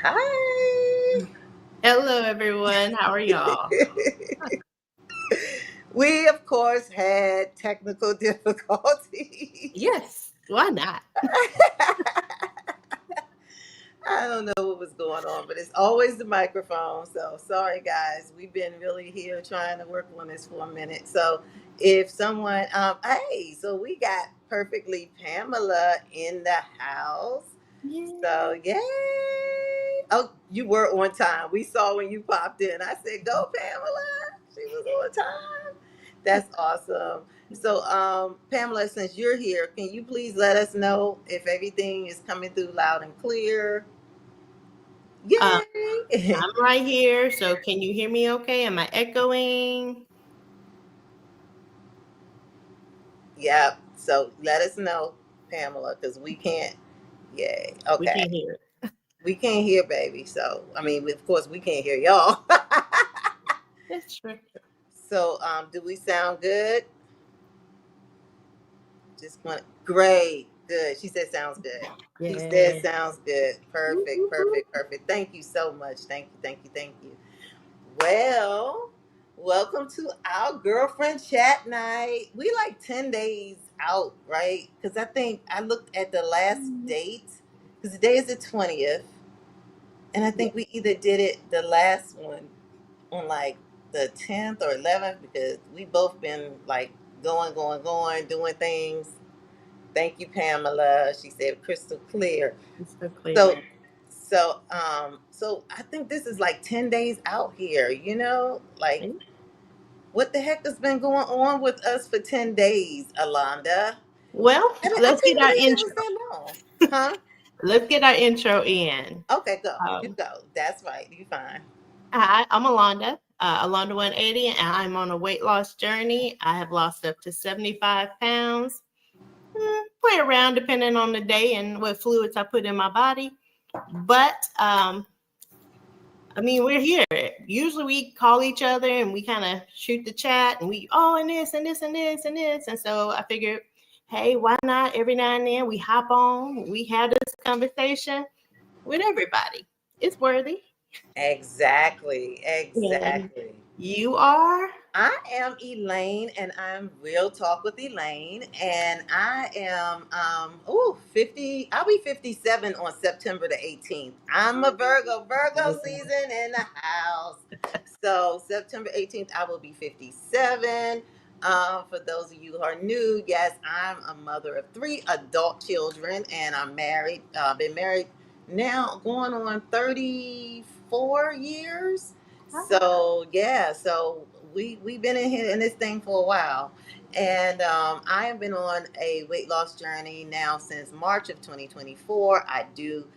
Hi. Hello, everyone. How are y'all? We, of course, had technical difficulties. Yes, why not? I don't know what was going on, but it's always the microphone. So sorry, guys. We've been really here trying to work on this for a minute. So if someone, hey, so we got perfectly Pamela in the house. So Yay. yay! Oh, you were on time. We saw when you popped in. I said, "Go, Pamela." She was on time. That's awesome. So, Pamela, since you're here, can you please let us know if everything is coming through loud and clear? Um, Yay! I'm right here. So, can you hear me okay? Am I echoing? Yep. So let us know, Pamela, because we can't. Yay. We Okay. can hear it. We can't hear, baby. So, I mean, of course, we can't hear y'all. That's true. So, do we sound good? Just want great, good. She said sounds good. She said Yeah. sounds good. Whoop, Perfect, whoop, whoop. perfect, perfect. Thank you so much. Thank you, thank you, thank you. Well, welcome to our girlfriend chat night. We like 10 days out, right? Because I think I looked at the last date, because today is the 20th, and I Yeah. think we either did it the last one on like the 10th or 11th, because we both been like going, doing things. Thank you, Pamela. She said crystal clear. It's so So, clear. so I think this is like 10 days out here. Like what the heck has been going on with us for 10 days, Alanda? Well, I let's get didn't our believe it was intro. that long, huh? Let's get our intro in. Okay, go. You Um, go. That's right. You fine. Hi, I'm Alonda, Alonda 180, and I'm on a weight loss journey. I have lost up to 75 pounds. Play around depending on the day and what fluids I put in my body. But I mean, we're here. Usually we call each other and we kind of shoot the chat and and this and this and this and this. And so I figured, hey, why not every now and then we hop on, we have this conversation with everybody. It's worthy. Exactly. And Exactly. you are? I am Elaine, and I'm Real Talk with Elaine, and I am 50. I'll be 57 on September the 18th. I'm a Virgo. Virgo season in the house. So September 18th, I will be 57. For those of you who are new, yes, I'm a mother of three adult children, and I'm married. Been married now going on 34 years. So yeah, so we've been in here in this thing for a while, and I have been on a weight loss journey now since March of 2024. I do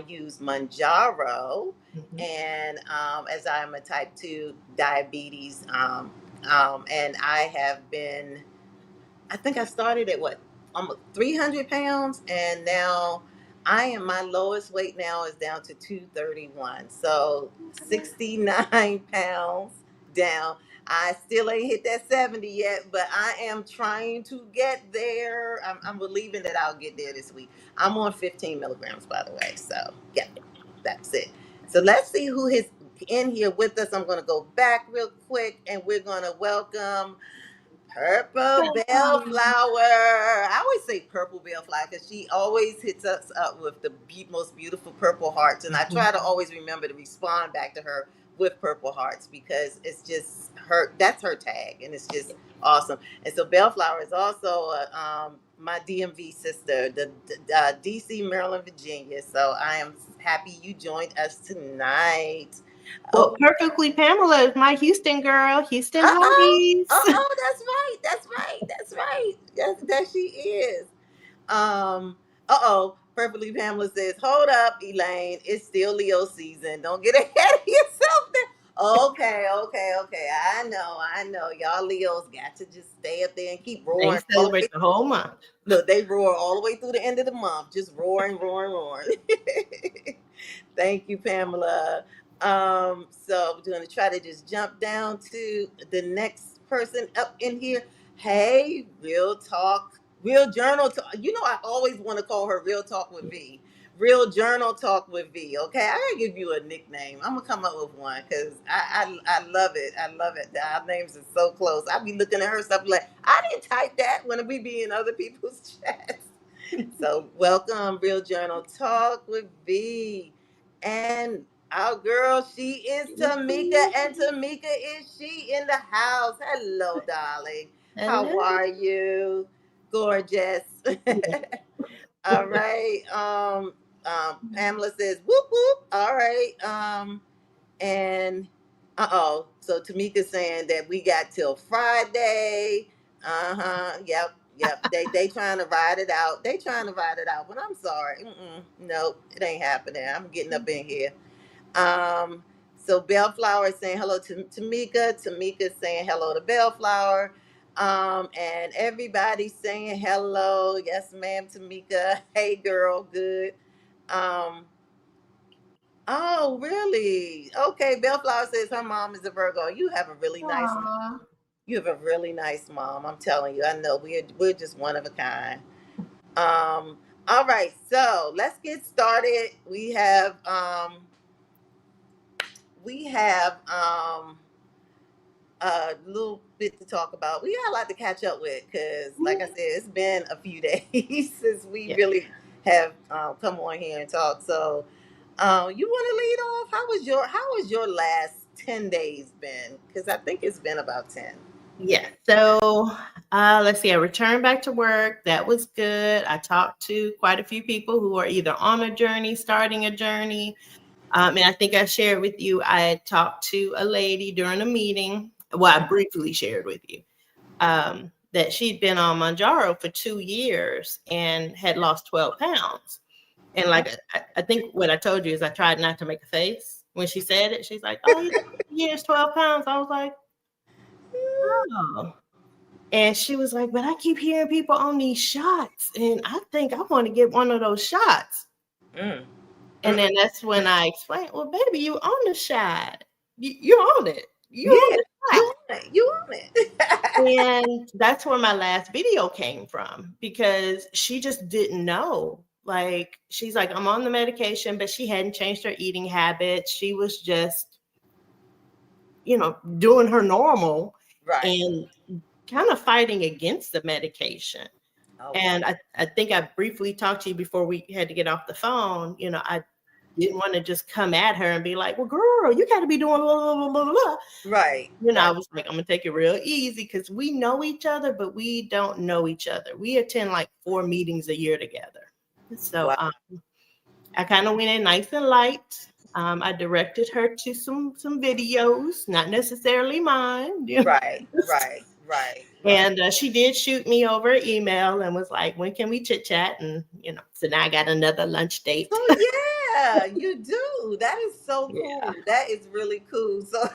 use Mounjaro, Mhm. and as I am a type 2 diabetes, and I have been. I think I started at what, almost 300 pounds, and now my lowest weight now is down to 231. So 69 pounds down. I still ain't hit that 70 yet, but I am trying to get there. I'm believing that I'll get there this week. I'm on 15 milligrams, by the way. So, yeah, that's it. So, let's see who is in here with us. I'm going to go back real quick and we're going to welcome Purple Bellflower. I always say Purple Bellflower because she always hits us up with the most beautiful purple hearts. And I try to always remember to respond back to her with purple hearts because it's just her, that's her tag. And it's just awesome. And so Bellflower is also my DMV sister, the DC, Maryland, Virginia. So I am happy you joined us tonight. Well, Perfectly Pamela is my Houston girl, Houston Honeys. That's right. That's right. That's right. That she is. Perfectly Pamela says, hold up, Elaine. It's still Leo season. Don't get ahead of yourself there. Okay. I know. Y'all Leos got to just stay up there and keep They roaring all the celebrate way. the whole month. Look, they roar all the way through the end of the month. Just roaring. Thank you, Pamela. So we're going to try to just jump down to the next person up in here. Hey, Real Talk, Real Journal Talk. I always want to call her Real Talk with V. Real Journal Talk with V. Okay, I gotta give you a nickname. I'm gonna come up with one because I love it. I love it. Our names are so close. I be looking at her stuff like I didn't type that when we be in other people's chats. So welcome, Real Journal Talk with V, and our girl, she is Tamika, and Tamika is she in the house. Hello, darling. How Hello. are you? Gorgeous. All right. Pamela says, whoop whoop. All right. And so Tamika's saying that we got till Friday. Yep. Yep. They trying to ride it out. They trying to ride it out. But I'm sorry. Nope. It ain't happening. I'm getting up in here. Um, so Bellflower is saying hello to Tamika. Tamika saying hello to Bellflower. And everybody's saying hello. Yes, ma'am, Tamika. Hey, girl. Good. Um, oh, really? Okay. Bellflower says her mom is a Virgo. You have a really nice mom. Aw. You have a really nice mom. I'm telling you. I know we're just one of a kind. All right. So let's get started. We have a little bit to talk about. We got a lot to catch up with because, like I said, it's been a few days since we Yeah. really have come on here and talk. So, you want to lead off? How was your last 10 days been? Because I think it's been about 10. Yeah. So let's see. I returned back to work. That was good. I talked to quite a few people who are either on a journey, starting a journey. And I think I shared with you, I had talked to a lady during a meeting. Well, I briefly shared with you that she'd been on Mounjaro for 2 years and had lost 12 pounds. And like, I think what I told you is I tried not to make a face when she said it. She's like, oh, yeah, 12 pounds. I was like, oh. And she was like, but I keep hearing people on these shots, and I think I want to get one of those shots. Mm. And then that's when I explained, well, baby, you on the shot. You're on it. You on Yeah, the you shot. on it. You on it. And that's where my last video came from because she just didn't know. Like, she's like, I'm on the medication, but she hadn't changed her eating habits. She was just, doing her normal Right. and kind of fighting against the medication. Oh, wow. And I think I briefly talked to you before we had to get off the phone. I didn't want to just come at her and be like, well, girl, you got to be doing blah, blah, blah, blah, blah. Right. I Right. was like, I'm going to take it real easy because we know each other, but we don't know each other. We attend like 4 meetings a year together. So Wow. I kind of went in nice and light. I directed her to some videos, not necessarily mine. Right. Right. Right. Right. And she did shoot me over email and was like, when can we chit chat? And, so now I got another lunch date. Oh yeah, you do. That is so Yeah. cool. That is really cool. So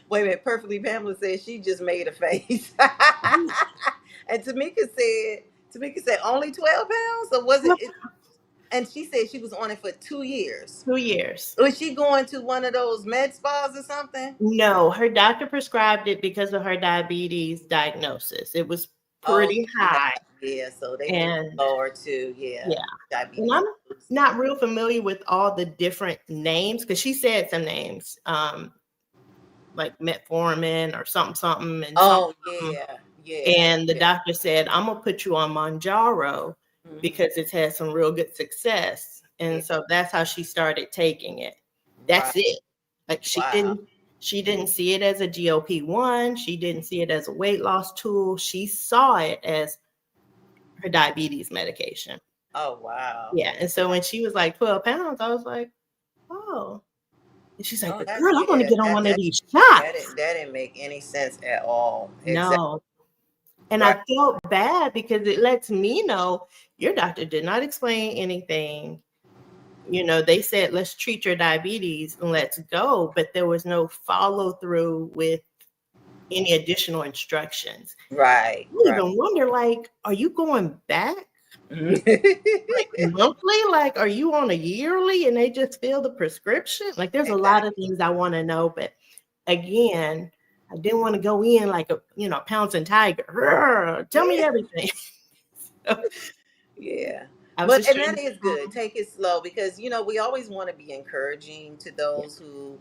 wait a minute, Perfectly Pamela said she just made a face. And Tamika said only 12 pounds? Or was it and she said she was on it for 2 years. 2 years. Was she going to one of those med spas or something? No, her doctor prescribed it because of her diabetes diagnosis. It was Oh pretty yeah. high. Yeah, so they do And lower too. Yeah. yeah. And Diabetes. I'm not real familiar with all the different names because she said some names, like metformin or something and Oh something. yeah. Yeah. And the Yeah. doctor said, I'm gonna put you on Mounjaro Mhm. because it's had some real good success. Yeah. And so that's how she started taking it. That's Right. it. Like Wow. she didn't see it as a GLP-1. She didn't see it as a weight loss tool. She saw it as her diabetes medication. Oh wow. Yeah. And so when she was like 12 pounds, I was like, oh. And she's like, Oh, but girl, I want to yeah, get on that one of that these that shots. didn't make any sense at all. Exactly. No. And Right. I felt bad because it lets me know your doctor did not explain anything. They said, let's treat your diabetes and let's go. But there was no follow through with any additional instructions. Right. I even wonder, like, are you going back like monthly? Like, are you on a yearly and they just fill the prescription? Like, there's a lot of things I want to know. But again, I didn't want to go in like pouncing tiger. Tell me everything. Yeah. I was But just and trying that to is good. Take it slow because we always want to be encouraging to yeah. those who,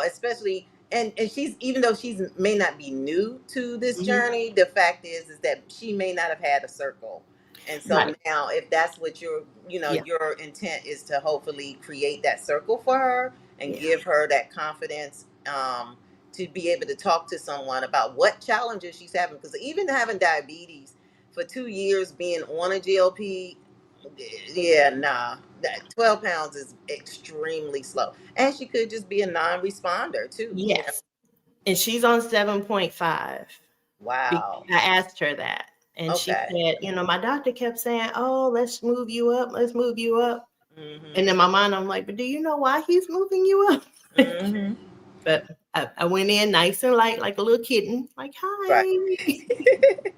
especially and she's even though she's may not be new to this Hmm. journey, the fact is that she may not have had a circle. And so Right. now if that's what Yeah. your intent is to hopefully create that circle for her and Yeah. give her that confidence to be able to talk to someone about what challenges she's having because even having diabetes for 2 years being on a GLP, yeah, nah. That 12 pounds is extremely slow. And she could just be a non-responder too. Yes. And she's on 7.5. Wow. I asked her that. And she Okay. said, my doctor kept saying, oh, let's move you up. Let's move you up. And Mm-hmm. in my mind, I'm like, but do you know why he's moving you up? Mm-hmm. But I went in nice and light, like a little kitten, like, Right. hi, can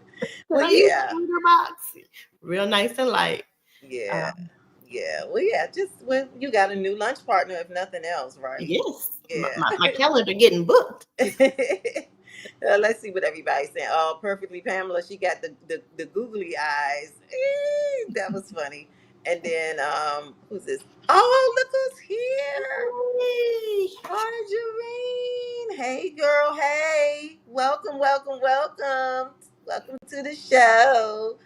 Well, I use the yeah. litter box? Real nice and light. Yeah. Um, Yeah. Well, yeah. Just when you got a new lunch partner, if nothing else, right? yes, Yeah. my calendar getting booked. Let's see what everybody's saying. Oh, perfectly Pamela. She got the googly eyes. That was funny. And then who's this? Oh, look who's here. Yay. Margarine. Hey girl, hey. Welcome, welcome, welcome. Welcome to the show.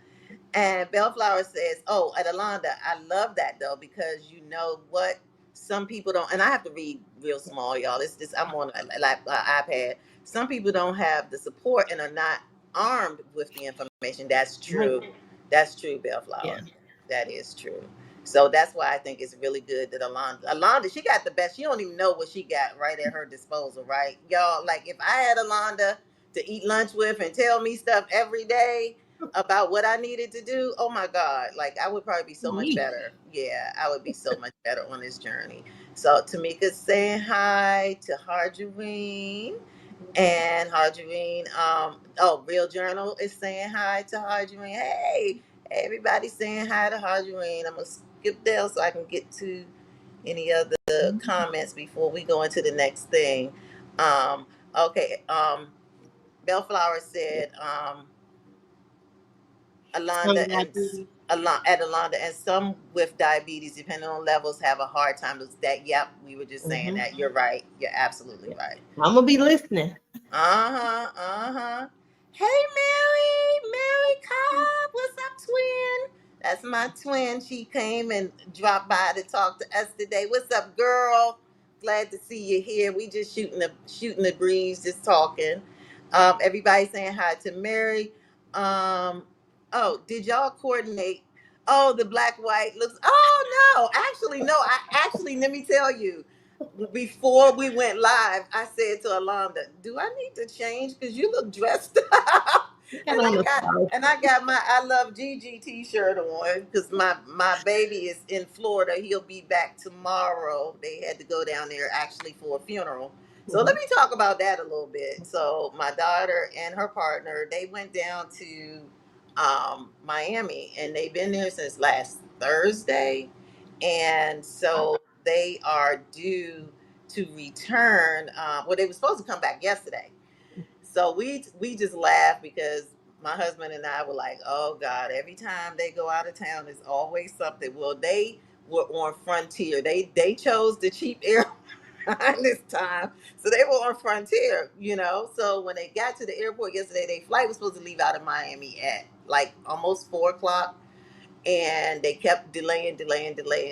And Bellflower says, "Oh, at Alanda, I love that though because you know what? Some people don't, and I have to read real small, y'all. It's just I'm on a iPad. Some people don't have the support and are not armed with the information. That's Right. true. That's true, Yeah. Bellflower. That is true. So that's why I think it's really good that Alanda, she got the best. She don't even know what she got right at her disposal, right, y'all? Like if I had Alanda to eat lunch with and tell me stuff every day about what I needed to do, oh my God, like I would probably be so much Sweet. better. Yeah, I would be so much better on this journey. So Tamika's saying hi to Harjarine. And Harjarine, Real Journal is saying hi to Harjarine. Hey, everybody's saying hi to Harjarine. I'm gonna skip down so I can get to any other comments before we go into the next thing. Okay, Bellflower said, Some Alanda and diabetes. Alanda and some with diabetes, depending on levels, have a hard time with that. Yep, we were just saying Mhm. that. You're right. You're absolutely right. I'm gonna be listening. Uh-huh. Uh-huh. Hey Mary Cobb, what's up, twin? That's my twin. She came and dropped by to talk to us today. What's up, girl? Glad to see you here. We just shooting the breeze, just talking. Everybody saying hi to Mary. Oh, did y'all coordinate? Oh, the black white looks. Oh no, actually no. I actually let me tell you before we went live, I said to Alonda, "Do I need to change? Because you look dressed up." You got on the scarf. And I got my "I Love Gigi" T-shirt on because my baby is in Florida. He'll be back tomorrow. They had to go down there actually for a funeral. So let Mhm. me talk about that a little bit. So my daughter and her partner, they went down to Miami, and they've been there since last Thursday, and so they are due to return. Well, they were supposed to come back yesterday, so we just laughed because my husband and I were like, "Oh God!" Every time they go out of town, there's always something. Well, they were on Frontier. They chose the cheap airline this time, so they were on Frontier. So when they got to the airport yesterday, their flight was supposed to leave out of Miami at like almost 4 o'clock, and they kept delaying.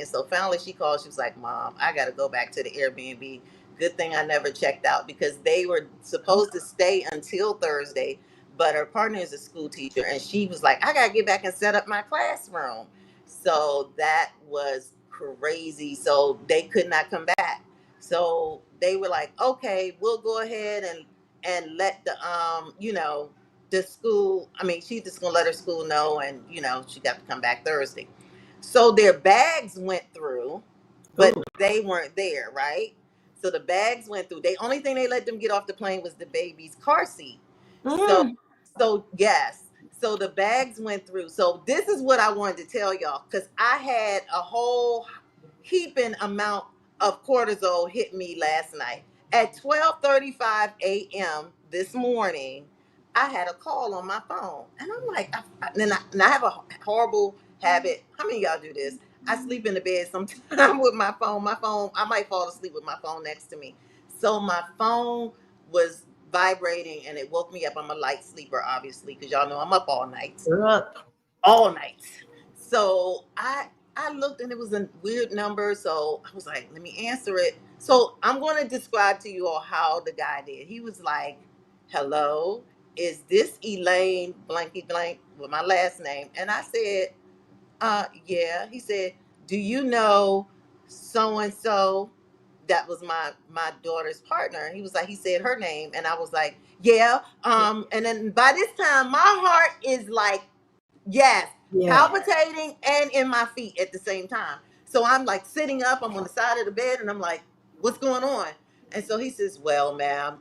So finally she called. She was like, "Mom, I got to go back to the Airbnb. Good thing I never checked out because they were supposed to stay until Thursday, but her partner is a school teacher and she was like, I got to get back and set up my classroom." So that was crazy. So they could not come back. So they were like, "Okay, we'll go ahead and let the school, I mean, she's just gonna let her school know, and she got to come back Thursday." So their bags went through, but Ooh. they weren't there, right? So the bags went through. The only thing they let them get off the plane was the baby's car seat. So Mm. so yes. So the bags went through. So this is what I wanted to tell y'all, because I had a whole heaping amount of cortisol hit me last night. At 12:35 a.m. this morning, I had a call on my phone, and I'm like, and I have a horrible habit. How many of y'all do this? I sleep in the bed sometimes with my phone. I might fall asleep with my phone next to me. So my phone was vibrating and it woke me up. I'm a light sleeper, obviously, because y'all know I'm up all night. Up. All night. So I looked and it was a weird number. So I was like, let me answer it. So I'm going to describe to you all how the guy did. He was like, hello, is this Elaine blanky blank with my last name? And I said, yeah. He said, do you know so and so? That was my daughter's partner. He was like, he said her name, and I was like, yeah. And then by this time, my heart is like, yes, Yeah. palpitating and in my feet at the same time. So I'm like sitting up. I'm on the side of the bed, and I'm like, what's going on? And so he says, well, ma'am,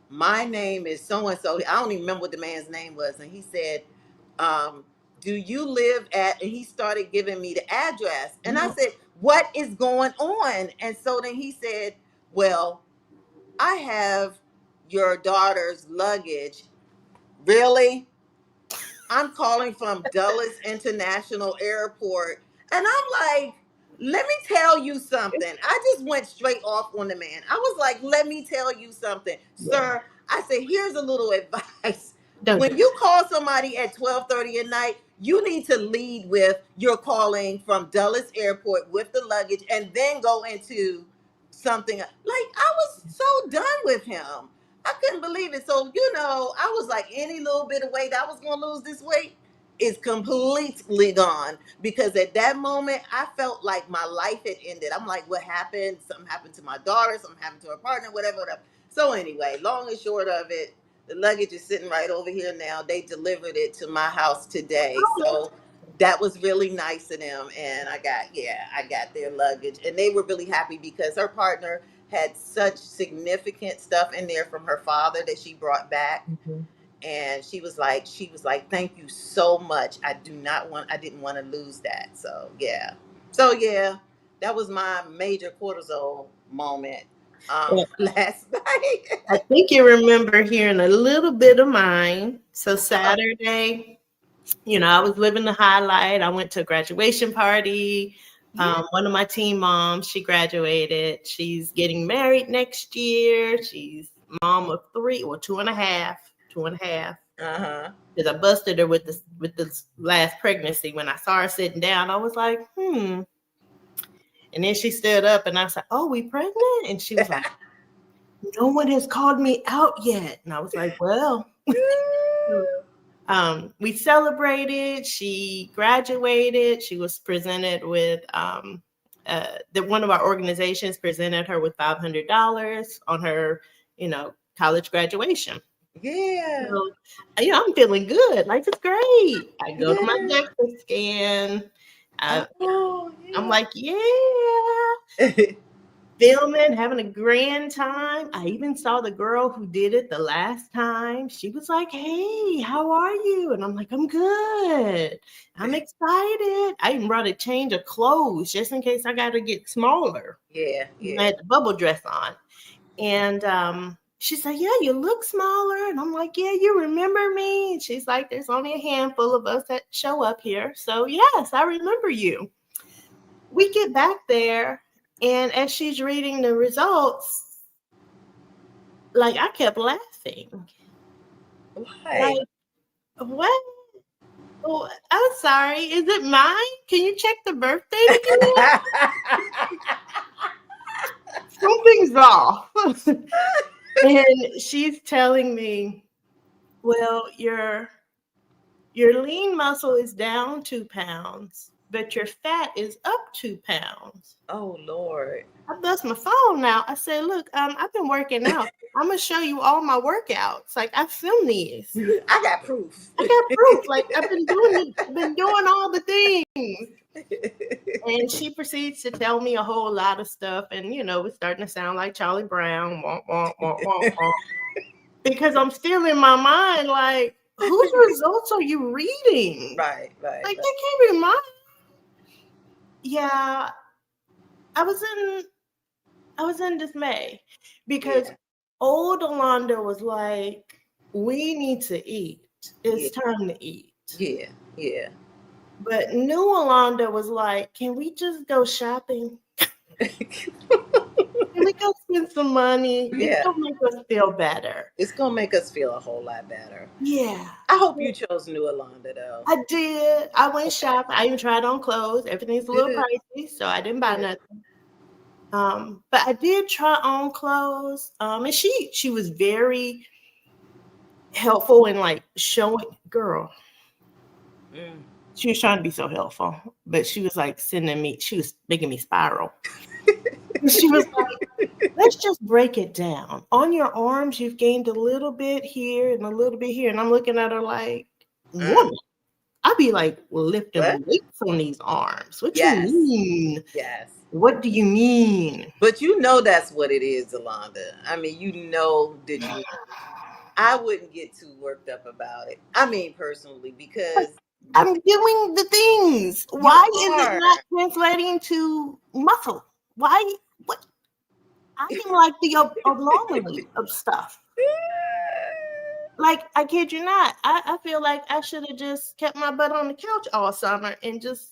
my name is so and so. I don't even remember what the man's name was. And he said, um, do you live at, and he started giving me the address. And I said, what is going on? And so then he said, well, I have your daughter's luggage. Really? I'm calling from Dulles International Airport. And I'm like, let me tell you something. I just went straight off on the man. I was like, let me tell you something. Yeah. Sir, I said, here's a little advice. Don't When do you call somebody at 12:30 at night, you need to lead with you're calling from Dulles Airport with the luggage and then go into something. Like, I was so done with him. I couldn't believe it. So, I was like, any little bit of weight I was going to lose this weight is completely gone because at that moment, I felt like my life had ended. I'm like, what happened? Something happened to my daughter, something happened to her partner, whatever, whatever. So, anyway, long and short of it, the luggage is sitting right over here now. They delivered it to my house today. So, that was really nice of them. And I got their luggage. And they were really happy because her partner had such significant stuff in there from her father that she brought back. Mhm. And she was like, thank you so much. I didn't want to lose that. So yeah, that was my major cortisol moment Yeah. last night. I think you remember hearing a little bit of mine. So Saturday, I was living the highlight. I went to a graduation party. Yeah. One of my team moms, she graduated. She's getting married next year. She's mom of 3, or 2.5, 2.5. Uh-huh. Because I busted her with this last pregnancy. When I saw her sitting down, I was like, And then she stood up and I was like, oh, we pregnant? And she was like, no one has called me out yet. And I was like, well, we celebrated. She graduated. She was presented with one of our organizations presented her with $500 on her, college graduation. Yeah. So, I'm feeling good. Life is great. I go to my Yeah. DEXA scan. Oh, I'm yeah. like, yeah, filming, having a grand time. I even saw the girl who did it the last time. She was like, hey, how are you? And I'm like, I'm good. I'm excited. I even brought a change of clothes just in case I got to get smaller. Yeah. I had the bubble dress on. And she said, yeah, you look smaller. And I'm like, yeah, you remember me? And she's like, there's only a handful of us that show up here. So yes, I remember you. We get back there, and as she's reading the results, like, I kept laughing. Why? Like, what? Oh, I'm sorry. Is it mine? Can you check the birth date again? Something's off. And she's telling me, well, your lean muscle is down 2 pounds, but your fat is up 2 pounds. Oh, Lord. I bust my phone out. I said, look, I've been working out. I'm going to show you all my workouts. Like, I filmed these. I got proof. I got proof. Like, I've been doing all the things. And she proceeds to tell me a whole lot of stuff. And, it's starting to sound like Charlie Brown. Wah, wah, wah, wah, wah. Because I'm still in my mind, like, whose results are you reading? Right. Like, that can't be mine. Yeah, I was in dismay because old Allanda was like, we need to eat. It's time to eat. Yeah. But new Allanda was like, can we just go shopping? Can we go spend some money? It's Yeah, gonna make us feel better. it's gonna make us feel a whole lot better. Yeah. I hope you chose New Alanda though. I did. I went Okay, shopping. I even tried on clothes. Everything's a little good, pricey, so I didn't buy good. nothing. But I did try on clothes. And she was very helpful in like showing girl. Mm. She was trying to be so helpful, but she was like she was making me spiral. She was like, let's just break it down. On your arms, you've gained a little bit here and a little bit here. And I'm looking at her like, Mm. woman, I'd be like lifting What? weights on these arms. What you Yes, mean? yes. What do you mean? But you know that's what it is, Alanda. I mean, you know that you. I wouldn't get too worked up about it. I mean, personally, because I'm doing the things. you Why is it are. not translating to muscle? Why? What? I am like the anomaly of stuff. Like, I kid you not. I feel like I should have just kept my butt on the couch all summer and just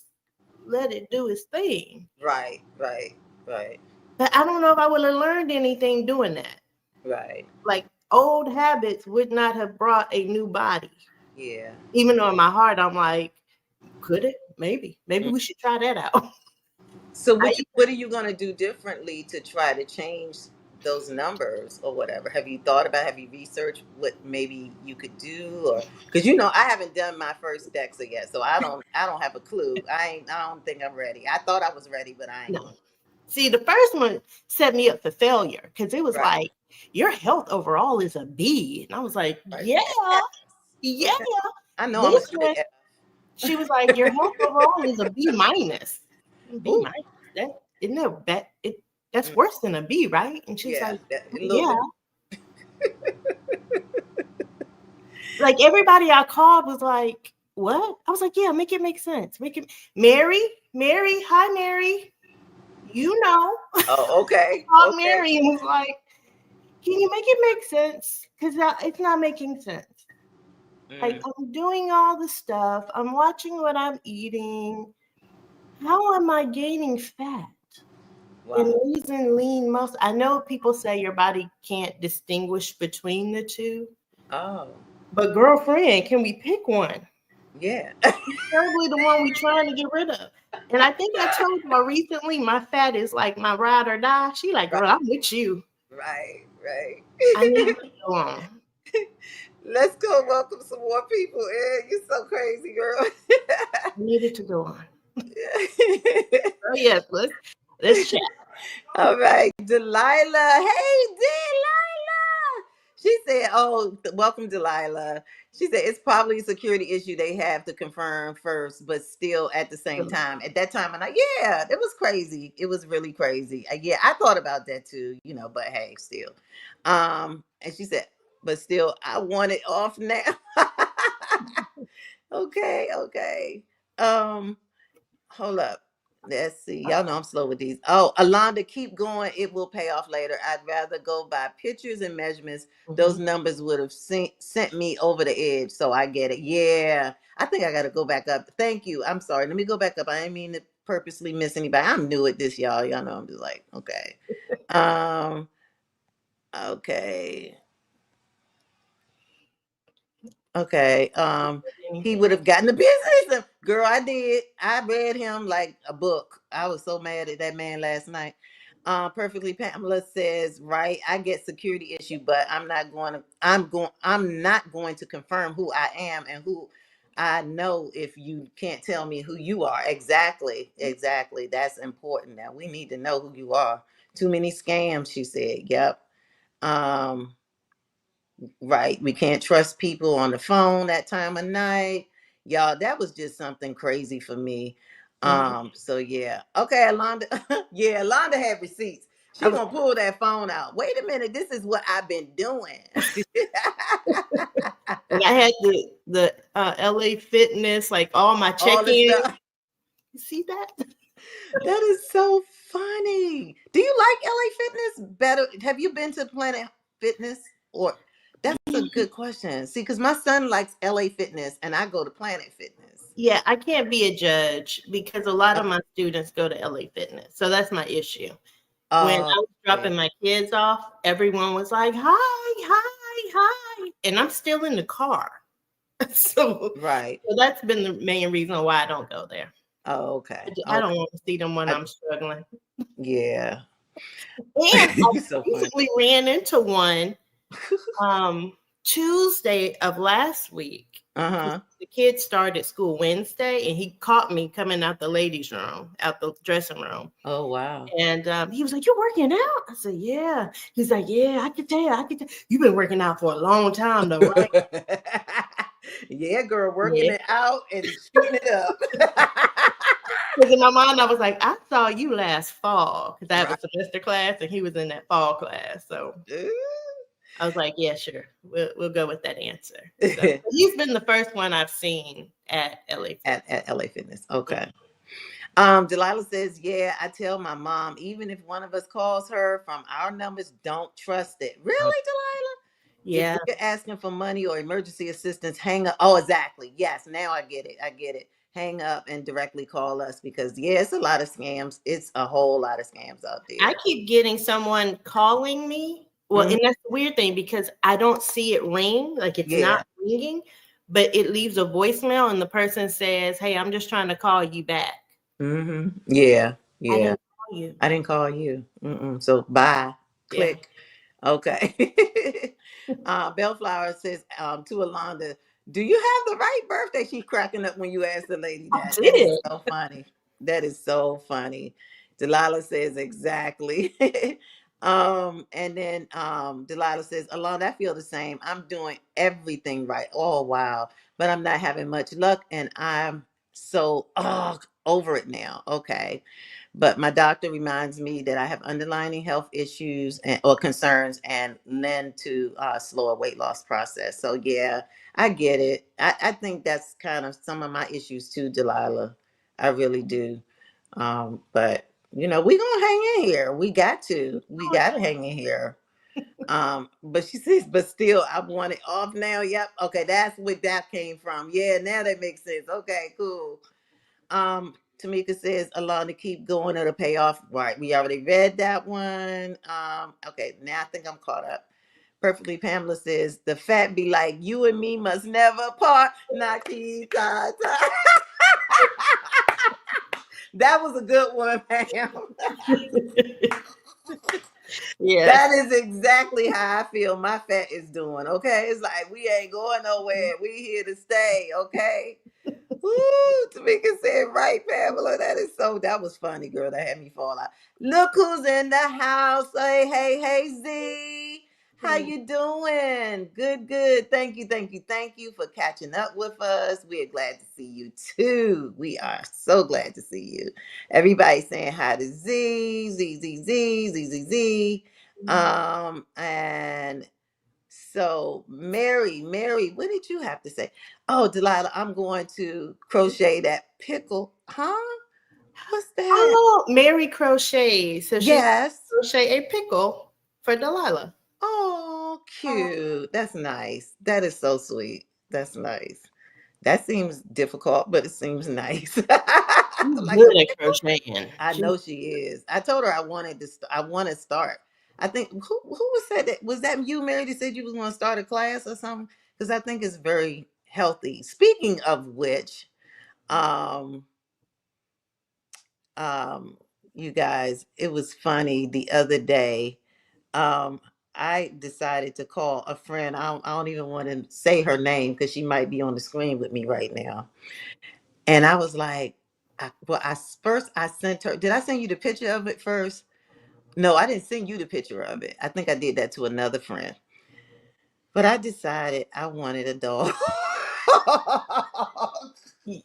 let it do its thing. Right, right, right, But I don't know if I would have learned anything doing that. right. Like, old habits would not have brought a new body. Yeah. Even though in my heart, I'm like, could it? Maybe. Maybe we should try that out. So I, what are you going to do differently to try to change those numbers or whatever? Have you thought about? Have you researched what maybe you could do, or because I haven't done my first DEXA yet, so I don't have a clue. I don't think I'm ready. I thought I was ready, but I ain't. no. See, the first one set me up for failure because it was Right. like, your health overall is a B. And I was like, Right. yeah, yeah. Okay. I know I'm a This straight one, F. she was like, your health overall is a B minus. B Ooh, minus. That isn't that bad? That's mm, worse than a B, right? And she's yeah, like, a little yeah. bit. Like everybody I called was like, what? I was like, yeah, make it make sense. Make it Mary, hi Mary. You know. Oh, I okay, called okay. Mary and was like, can you make it make sense? Because it's not making sense. Like Mm, I'm doing all the stuff. I'm watching what I'm eating. How am I gaining fat and wow. losing lean muscle? I know people say your body can't distinguish between the two, Oh, but girlfriend, can we pick one? yeah. Probably the one we're trying to get rid of. And I think I told you recently, my fat is like my ride or die. She like, Right, girl, I'm with you. right, right. I need to go on. Let's go welcome some more people. You're so crazy, girl. I needed to go on. Oh yes, let's chat. All right, Delilah. Hey, Delilah. She said, "Oh, welcome, Delilah." She said it's probably a security issue they have to confirm first, but still at the same time. At that time, I'm like, yeah, it was crazy. It was really crazy. Yeah, I thought about that too, but hey, still. And she said, but still, I want it off now. Okay, okay. Um, Hold up. Let's see. Y'all know I'm slow with these. Oh, Alonda, keep going. It will pay off later. I'd rather go by pictures and measurements. Those Mhm. numbers would have sent me over the edge. So I get it. Yeah. I think I got to go back up. Thank you. I'm sorry. Let me go back up. I didn't mean to purposely miss anybody. I'm new at this, y'all. Y'all know I'm just like, okay. Um, okay. Okay. He would have gotten the business. Girl, I did. I read him like a book. I was so mad at that man last night. Perfectly Pamela says, right, I get security issue, but I'm not going to confirm who I am and who I know if you can't tell me who you are. Exactly. Exactly. That's important. Now we need to know who you are. Too many scams, she said. Yep. Um, Right. We can't trust people on the phone that time of night. Y'all, that was just something crazy for me. Mhm. So yeah. Okay, Alonda. Yeah, Alonda had receipts. I She was, gonna pull that phone out. Wait a minute, this is what I've been doing. and I had the LA Fitness, like all my All this check-ins. stuff. You see that? That is so funny. Do you like LA Fitness better? Have you been to Planet Fitness? Or that's a good question. See, because my son likes LA Fitness and I go to Planet Fitness. Yeah, I can't be a judge because a lot of my students go to LA Fitness. So that's my issue. When I Oh, was okay. dropping my kids off, everyone was like, "Hi, hi, hi." And I'm still in the car. So, Right. so that's been the main reason why I don't go there. Oh, okay. I Okay. don't want to see them when I, I'm struggling. yeah. And I So funny. recently ran into one um Tuesday of last week. Uh-huh. The kid started school Wednesday and he caught me coming out the ladies' room, out the dressing room. Oh, wow. And he was like, "You're working out?" I said, "Yeah." He's like, "Yeah, I could tell. I could tell. You've been working out for a long time, though, right?" Yeah, girl, working Yeah. it out and shooting it up. Because in my mind, I was like, "I saw you last fall because I have Right. a semester class and he was in that fall class." So I was like, "Yeah, sure, we'll go with that answer." So he's been the first one I've seen at LA Fitness. At LA Fitness. Okay. Delilah says, yeah, I tell my mom, even if one of us calls her from our numbers, don't trust it. Really, Delilah? If Yeah, we're asking for money or emergency assistance, hang up. Oh, exactly. Yes, now I get it. I get it. Hang up and directly call us because yeah, it's a lot of scams. It's a whole lot of scams out I there. keep getting someone calling me. Well, Mhm. and that's the weird thing because I don't see it ring, like it's not Yeah. ringing, but it leaves a voicemail and the person says, "Hey, I'm just trying to call you back." Yeah. I Yeah. didn't call you. I didn't call you. So bye. Yeah. Click. Okay. Bellflower says to Alonda, do you have the right birthday? She's cracking up when you ask the lady I that. That is did. so funny. That is so funny. Delilah says exactly. And then Delilah says, Alonda, I feel the same. I'm doing everything right. Oh wow. But I'm not having much luck and I'm so over it now. Okay. But my doctor reminds me that I have underlying health issues or concerns and lend to slower weight loss process. So yeah, I get it. I think that's kind of some of my issues too, Delilah. I really do. But we gonna hang in here. We got to. We gotta hang in here. But she says, but still, I want it off now. Yep. Okay, that's where that came from. Yeah, now that makes sense. Okay, cool. Tamika says, Alana, keep going, it'll pay off. Right. We already read that one. Okay, now I think I'm caught up. Perfectly Pamela says, the fat be like, you and me must never part. Nakita. That was a good one, Pam. Yes. That is exactly how I feel my fat is doing. Okay. It's like we ain't going nowhere. We here to stay. Okay. Woo, Tamika said, right, Pamela. That was funny, girl. That had me fall out. Look who's in the house. Hey, hey, hey, Z. How you doing? Good, good. Thank you, thank you, thank you for catching up with us. We're glad to see you too. We are so glad to see you. Everybody saying hi to Z, Z, Z, Z, Z, Z, Z. And so, Mary, what did you have to say? Oh, Delilah, I'm going to crochet that pickle. Huh? What's that? Oh, Mary Crochet. So she's Yes. crochet a pickle for Delilah. Oh, Oh, cute. That's nice. That is so sweet. That's nice. That seems difficult, but it seems nice. she's Like a good at pickle. crocheting. I know she is. I told her I wanted to. I want to start. I think who was said that? Was that you, Mary, that said you was going to start a class or something? Because I think it's very healthy. Speaking of which, um, um, you guys, it was funny the other day. Um, I decided to call a friend. I don't even want to say her name because she might be on the screen with me right now. And I was like, first I sent her. Did I send you the picture of it first? No, I didn't send you the picture of it. I think I did that to another friend. But I decided I wanted a dog. You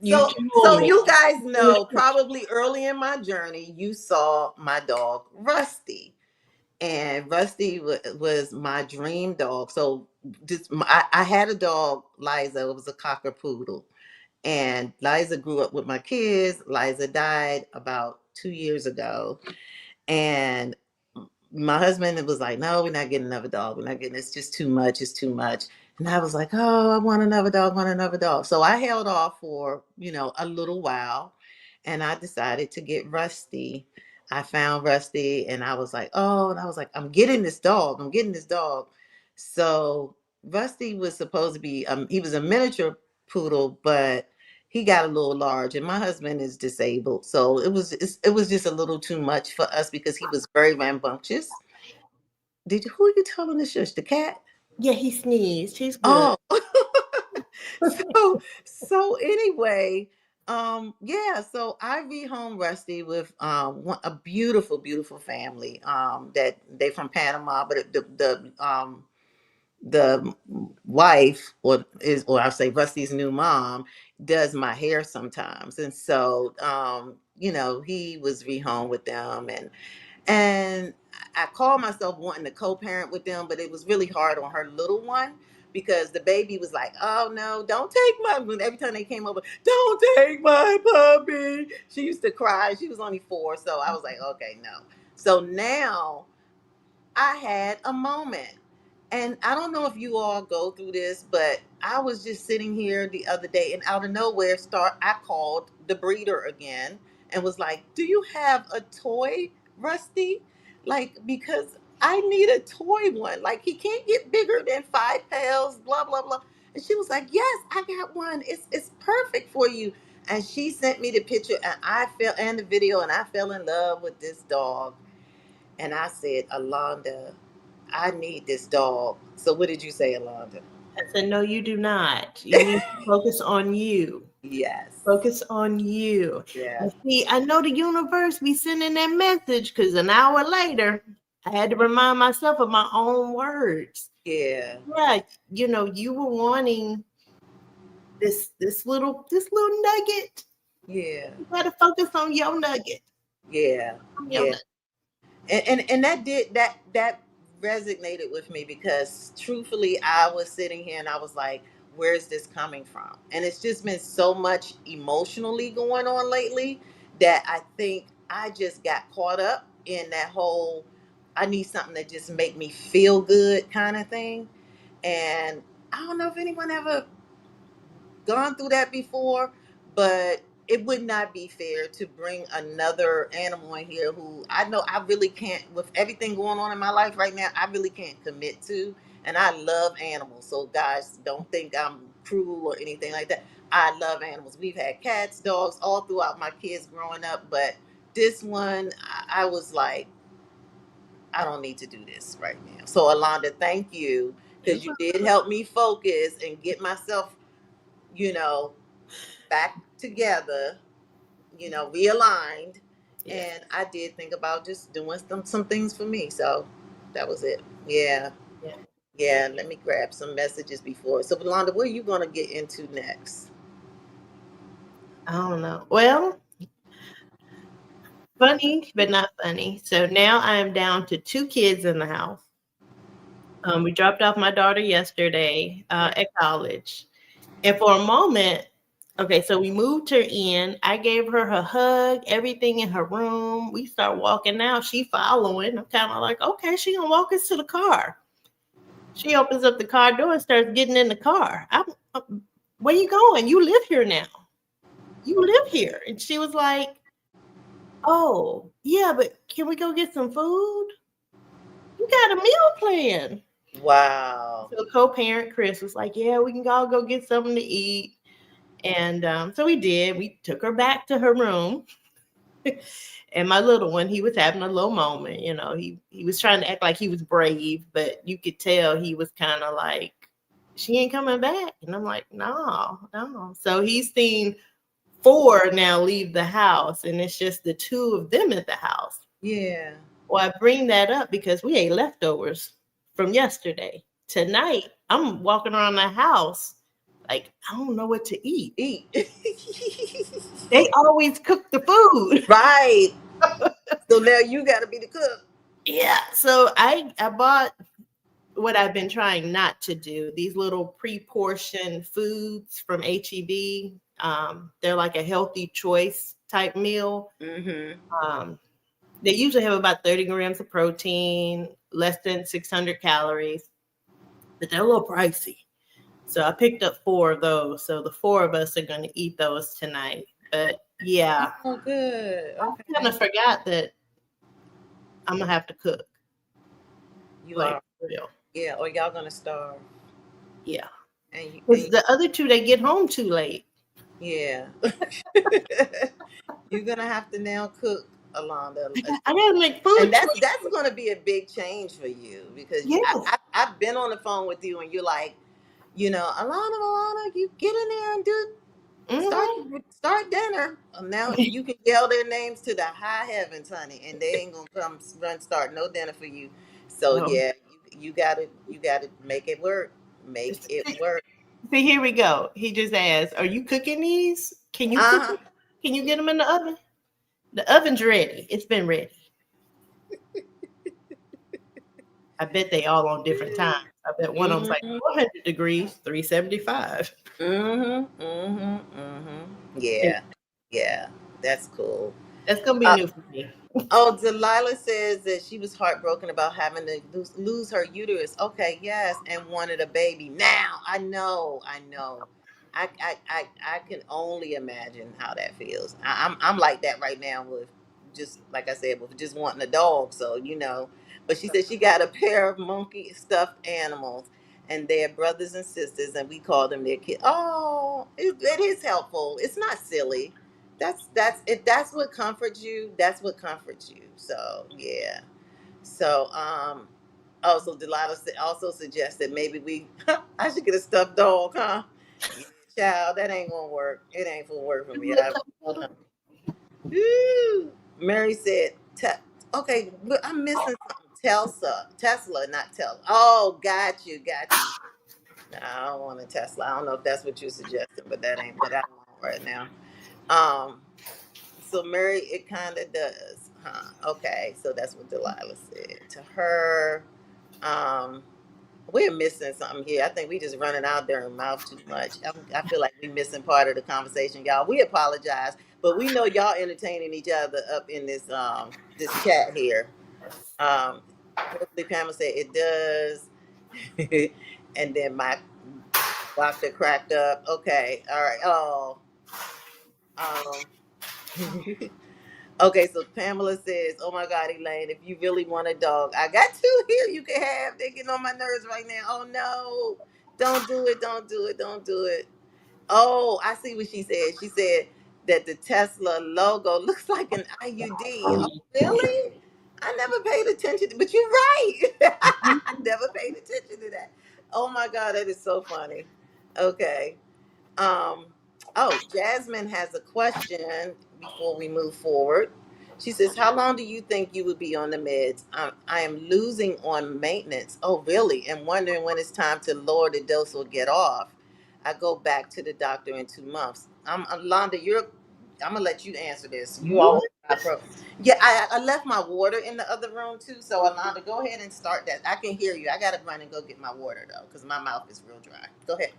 you so told so me. you guys know probably early in my journey you saw my dog Rusty. And Rusty was my dream dog. So I had a dog, Liza. It was a cocker poodle. And Liza grew up with my kids. Liza died about 2 years ago. And my husband was like, no, we're not getting another dog. We're not getting, it's just too much. It's too much. And I was like, oh, I want another dog, want another dog. So I held off for, a little while, and I decided to get Rusty. I found Rusty and I was like, oh, and I was like, I'm getting this dog. I'm getting this dog. So Rusty was supposed to be, he was a miniature poodle, but he got a little large, and my husband is disabled. So it was just a little too much for us because he was very rambunctious. Who are you telling to shush? The cat? Yeah, he sneezed. He's good. Oh, so anyway, yeah, so I rehome Rusty with a beautiful, beautiful family. That they from Panama, but the wife, or I say Rusty's new mom, does my hair sometimes, and so he was rehome with them, and I called myself wanting to co-parent with them, but it was really hard on her little one because the baby was like, "Oh no, don't take my." Every time they came over, "Don't take my puppy." She used to cry. She was only 4, so I was like, "Okay, no." So now I had a moment. And I don't know if you all go through this, but I was just sitting here the other day and out of nowhere I called the breeder again and was like, "Do you have a toy, Rusty? Like, because I need a toy one. Like, he can't get bigger than 5 pounds, blah, blah, blah." And she was like, "Yes, I got one. It's perfect for you." And she sent me the picture and the video, and I fell in love with this dog. And I said, "Alanda, I need this dog." So what did you say, Alanda? I said, no, you do not. You need to focus on you. Yes. Focus on you. Yeah. And see, I know the universe be sending that message because an hour later, I had to remind myself of my own words. Yeah. Yeah, you were wanting this little nugget. Yeah. You gotta focus on your nugget. Yeah. On your Yeah. nugget. And that resonated with me because truthfully I was sitting here and I was like, where's this coming from? And it's just been so much emotionally going on lately that I think I just got caught up in that whole I need something that just make me feel good kind of thing. And I don't know if anyone ever gone through that before, but it would not be fair to bring another animal in here who I know I really can't, with everything going on in my life right now, I really can't commit to. And I love animals. So, guys, don't think I'm cruel or anything like that. I love animals. We've had cats, dogs, all throughout my kids growing up. But this one, I was like, I don't need to do this right now. So, Alonda, thank you You're because you did help me focus and get myself, you know, back together, realigned. Yeah. And I did think about just doing some things for me. So that was it. Yeah. Yeah. Yeah. Let me grab some messages before. So, Belonda, what are you going to get into next? I don't know. Well, funny, but not funny. So now I am down to 2 kids in the house. We dropped off my daughter yesterday at college. And for a moment, okay, so we moved her in. I gave her her hug, everything in her room. We start walking out. She following. I'm kind of like, okay, she gonna walk us to the car. She opens up the car door and starts getting in the car. Where you going? You live here now. You live here. And she was like, oh, yeah, but can we go get some food? You got a meal plan. Wow. So co-parent Chris was like, yeah, we can all go get something to eat. And so we did. We took her back to her room. And my little one, he was having a little moment. He was trying to act like he was brave, but you could tell he was kind of like, she ain't coming back. And I'm like, no, no. So he's seen 4 now leave the house, and it's just the 2 of them at the house. Yeah. Well, I bring that up because we ate leftovers from yesterday. Tonight, I'm walking around the house like, I don't know what to eat. Eat. They always cook the food. Right. So now you got to be the cook. Yeah. So I bought what I've been trying not to do, these little pre-portioned foods from HEB. They're like a healthy choice type meal. Mm-hmm. They usually have about 30 grams of protein, less than 600 calories, but they're a little pricey. So I picked up 4 of those. So the 4 of us are going to eat those tonight. But yeah, Oh, good. I Okay. kind of forgot that I'm going to have to cook. You Like, are. real. Yeah, or y'all gonna starve. Yeah. And Because the other 2, they get home too late. yeah. You're gonna have to now cook, Allanda. I got to make food And that's choices. going to be a big change for you because Yes. I've been on the phone with you and you're like, Alana, you get in there and do Mm-hmm. start dinner. Now you can yell their names to the high heavens, honey, and they ain't gonna come run start no dinner for you. So No. yeah, you gotta make it work. Make it work. See, here we go. He just asked, "Are you cooking these? Can you cook Uh them? Can you get them in the oven? The oven's ready. It's been ready. I bet they all on different times. I bet one of them's like huh. 400 degrees, 375. Yeah, yeah, that's cool. That's gonna be Uh, new for me. Oh, Delilah says that she was heartbroken about having to lose her uterus. Okay, yes, and wanted a baby. Now, I know. I can only imagine how that feels. I'm like that right now with just like I said, with just wanting a dog. So but she said she got a pair of monkey stuffed animals, and they're brothers and sisters, and we call them their kid. Oh, it is helpful. It's not silly. That's if that's what comforts you, that's what comforts you. So yeah. So also Delilah also suggested maybe we I should get a stuffed dog, huh? Yeah, child, that ain't gonna work. It ain't gonna work for me. Woo. Mary said okay, I'm missing something. Tesla, not Tesla. Oh, got you. No, I don't want a Tesla. I don't know if that's what you're suggesting, but that ain't what I want right now. Um, so Mary, it kind of does, huh? Okay, so that's what Delilah said to her. Um, we're missing something here. I think we just running out there and mouth too much. I feel like we missing part of the conversation, y'all. We apologize, but we know y'all entertaining each other up in this chat here. Um, Hopefully Pamela said it does, and then my doctor cracked up. Okay, all right. Oh, um. Okay, so Pamela says, "Oh my God, Elaine, if you really want a dog, I got 2 here. You can have. They're getting on my nerves right now. Oh no, don't do it. Don't do it. Don't do it. Oh, I see what she said. She said that the Tesla logo looks like an IUD. Oh, really? I never paid attention, but you're right. I never paid attention to that. Oh my God, that is so funny. Okay. Um, oh, Jasmine has a question before we move forward. She says, "How long do you think you would be on the meds? I am losing on maintenance. Oh, really? And wondering when it's time to lower the dose or get off. I go back to the doctor in 2 months." Londa, I'm gonna let you answer this. You always yeah. I left my water in the other room too. So Alonda, go ahead and start that. I can hear you. I gotta run and go get my water though, because my mouth is real dry. Go ahead.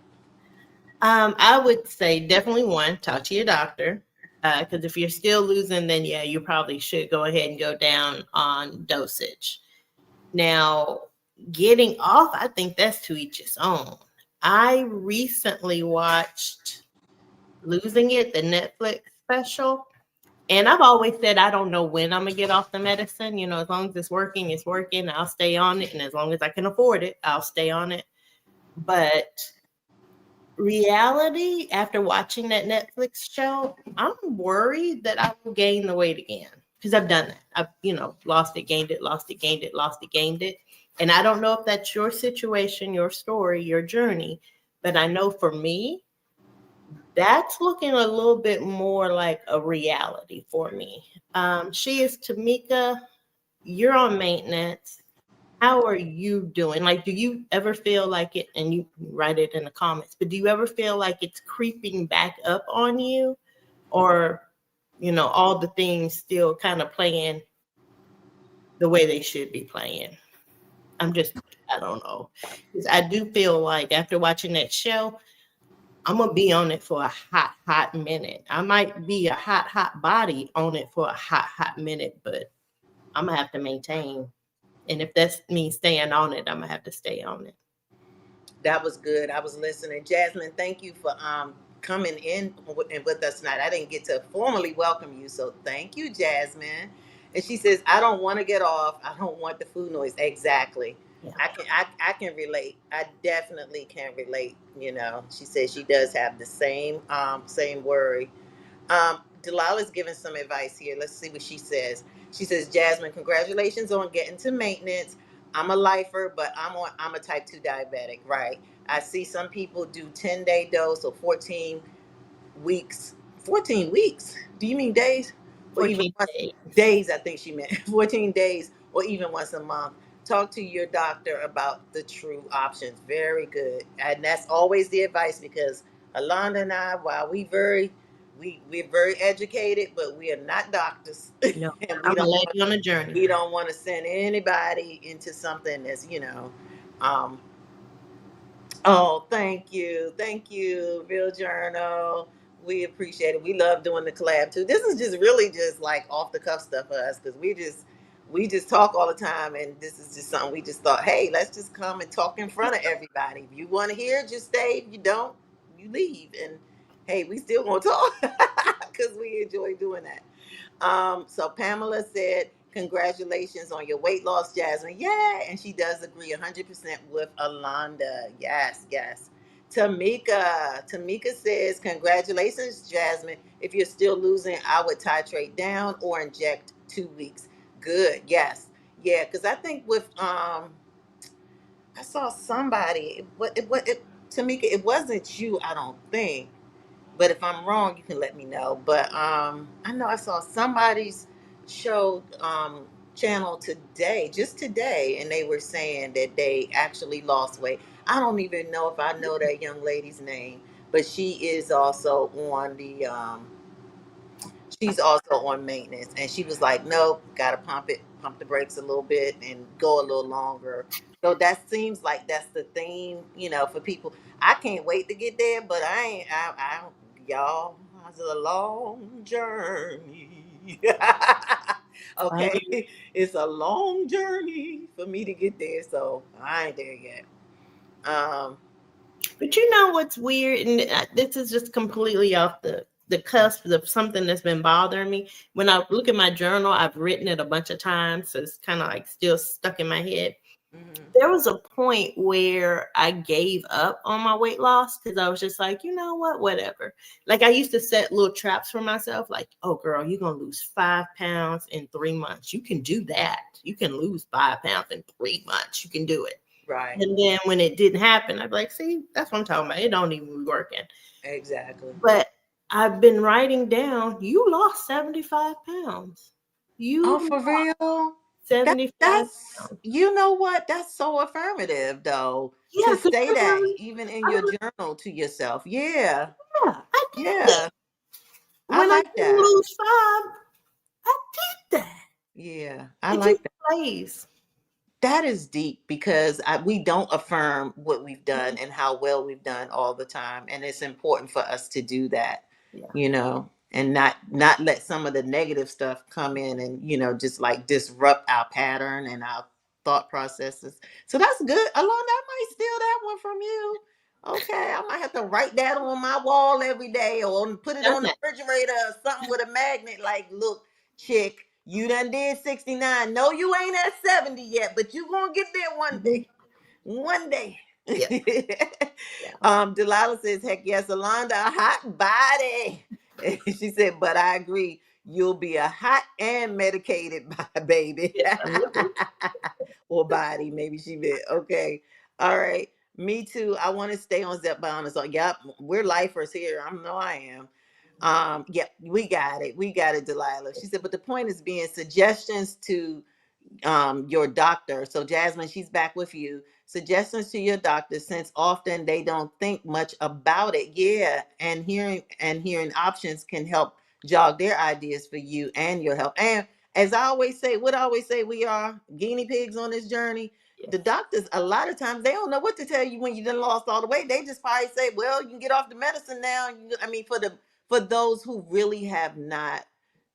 I would say definitely one, talk to your doctor. Because if you're still losing, then yeah, you probably should go ahead and go down on dosage. Now, getting off, I think that's to each his own. I recently watched Losing It, the Netflix special. And I've always said I don't know when I'm gonna get off the medicine. As long as it's working, it's working. I'll stay on it. And as long as I can afford it, I'll stay on it. But reality, after watching that Netflix show, I'm worried that I will gain the weight again. Because I've done that. I've, lost it, gained it, lost it, gained it, lost it, gained it. And I don't know if that's your situation, your story, your journey. But I know for me, that's looking a little bit more like a reality for me. She is Tamika. You're on maintenance. How are you doing? Like, do you ever feel like it, and you write it in the comments, but do you ever feel like it's creeping back up on you? Or, all the things still kind of playing the way they should be playing? I don't know. Because I do feel like after watching that show, I'm going to be on it for a hot, hot minute. I might be a hot, hot body on it for a hot, hot minute, but I'm going to have to maintain. And if that's me staying on it, I'm going to have to stay on it. That was good. I was listening. Jasmine, thank you for coming in with us tonight. I didn't get to formally welcome you, so thank you, Jasmine. And she says, I don't want to get off. I don't want the food noise. Exactly. Yeah. I can relate. I definitely can relate. She says she does have the same worry. Delilah's giving some advice here. Let's see what she says. She says, Jasmine, congratulations on getting to maintenance. I'm a lifer, but I'm a type 2 diabetic, right? I see some people do 10-day dose or 14 weeks. 14 weeks? Do you mean days? Or even 14 once days. days, I think she meant 14 days or even once a month. Talk to your doctor about the true options. Very good. And that's always the advice because Alonda and I, while we're very educated, but we are not doctors. No, And I'm a lady on a journey. we don't want to send anybody into something that's, um, oh, thank you, Real Journal. We appreciate it. We love doing the collab too. This is just really just like off the cuff stuff for us because we just talk all the time, and this is just something we just thought, hey, let's just come and talk in front of everybody. If you want to hear, just stay. If you don't, you leave. And hey, we still gonna talk because we enjoy doing that. So Pamela said, congratulations on your weight loss, Jasmine. Yeah, and she does agree 100% with Alonda. Yes, yes. Tamika says, congratulations, Jasmine. If you're still losing, I would titrate down or inject 2 weeks. Good, yes. Yeah, because I think with I saw somebody, Tamika, it wasn't you, I don't think, but if I'm wrong, you can let me know. But I know I saw somebody's show channel today, just today, and they were saying that they actually lost weight. I don't even know if I know that young lady's name, but she is also on the she's also on maintenance, and she was like, nope, gotta pump the brakes a little bit and go a little longer. So that seems like that's the theme, for people. I can't wait to get there, but I ain't I don't, y'all, it's a long journey. Right. Okay, it's a long journey for me to get there, so I ain't there yet. um But you know what's weird, and this is just completely off the cusp of something that's been bothering me. When I look at my journal, I've written it a bunch of times, so it's kind of like still stuck in my head. mhm. There was a point where I gave up on my weight loss because I was just like, you know what, whatever. Like I used to set little traps for myself, like, oh girl, you're gonna lose 5 pounds in 3 months. You can do that. You can lose 5 pounds in 3 months. You can do it. Right, And then when it didn't happen, I'd be like, see, that's what I'm talking about. It don't even be working. exactly. But I've been writing down, you lost 75 pounds. Oh, You for lost real? That 75 that's pounds. you know what? That's so affirmative though. To Yeah, because say that even in your journal to yourself. Yeah. yeah, I did that. Yeah. I When I like didn't that. lose 5, I did that. Yeah. I It just like that. plays. That is deep because we don't affirm what we've done and how well we've done all the time, and it's important for us to do that, Yeah. and not let some of the negative stuff come in and just like disrupt our pattern and our thought processes. So that's good. Alona, I might steal that one from you. Okay, I might have to write that on my wall every day or put it Done on the that. refrigerator or something with a magnet. Like, look, chick, you done did 69. No, you ain't at 70 yet, but you gonna get there one Mhm. day. One day. Yeah. Yeah. Delilah says, heck yes, Alonda, a hot body. She said, but I agree. You'll be a hot and medicated baby. Yes, I will be. Or body, maybe she meant. Okay. All right. Me too. I want to stay on Zepbound. So, yep, we're lifers here. I know I am. Yep, we got it. We got it, Delilah. She said, but the point is being suggestions to your doctor. So Jasmine, she's back with you. Suggestions to your doctor, since often they don't think much about it. Yeah, and hearing options can help jog their ideas for you and your health. And as I always say, what I always say, we are guinea pigs on this journey. The Yes. doctors, a lot of times, they don't know what to tell you when you done lost all the weight. They just probably say, "Well, you can get off the medicine now." I mean, for those who really have not,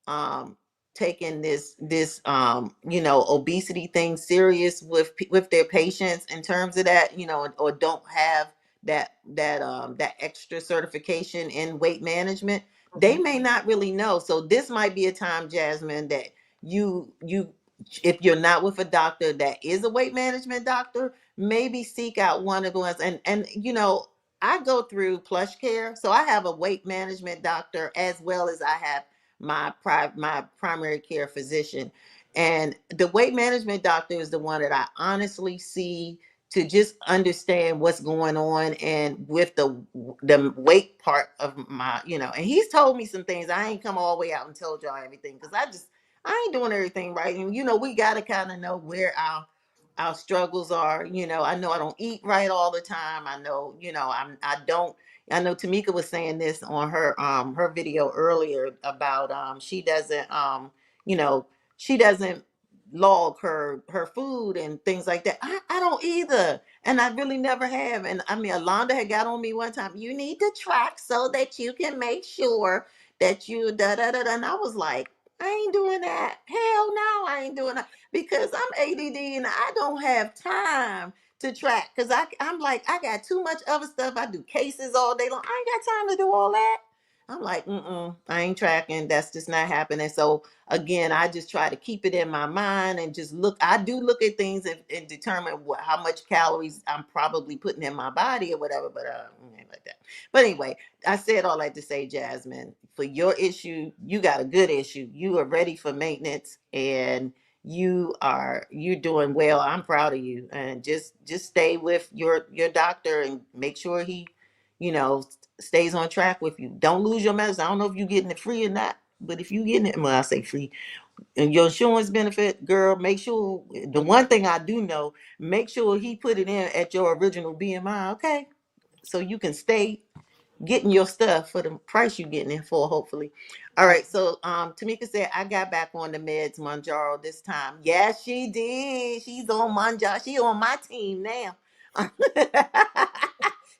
um, taking this obesity thing serious with their patients in terms of that, or don't have that extra certification in weight management, they Mhm. may not really know. So this might be a time, Jasmine, that you if you're not with a doctor that is a weight management doctor, maybe seek out one of the ones. And I go through Plush Care, so I have a weight management doctor as well as I have my primary care physician. And the weight management doctor is the one that I honestly see to just understand what's going on, and with the weight part of my, and he's told me some things. I ain't come all the way out and told y'all everything, because I ain't doing everything right. And we got to kind of know where our struggles are. I know I don't eat right all the time. I know, I don't. I know Tamika was saying this on her video earlier about she doesn't you know she doesn't log her food and things like that. I don't either, and I really never have. And I mean, Alonda had got on me one time, you need to track so that you can make sure that you da da da da. And I was like, I ain't doing that. Hell no, I ain't doing that, because I'm ADD and I don't have time to track, because I'm like, I got too much other stuff. I do cases all day long. I ain't got time to do all that. I'm like, I ain't tracking. That's just not happening. So again, I just try to keep it in my mind and just look. I do look at things and determine how much calories I'm probably putting in my body or whatever. But ain't like that. But anyway, I said all that to say, Jasmine, for your issue, you got a good issue. You are ready for maintenance, and you're doing well. I'm proud of you. And just stay with your doctor and make sure he, you know stays on track with you. Don't lose your medicine. I don't know if you're getting it free or not, but if you getting it, well, I say free, and your insurance benefit, girl, make sure, the one thing I do know, make sure he put it in at your original BMI, okay, so you can stay getting your stuff for the price you're getting it for, hopefully. All Right. right. So Tamika said, I got back on the meds, Mounjaro, this time. Yes, she did. She's on Mounjaro. She on my team now.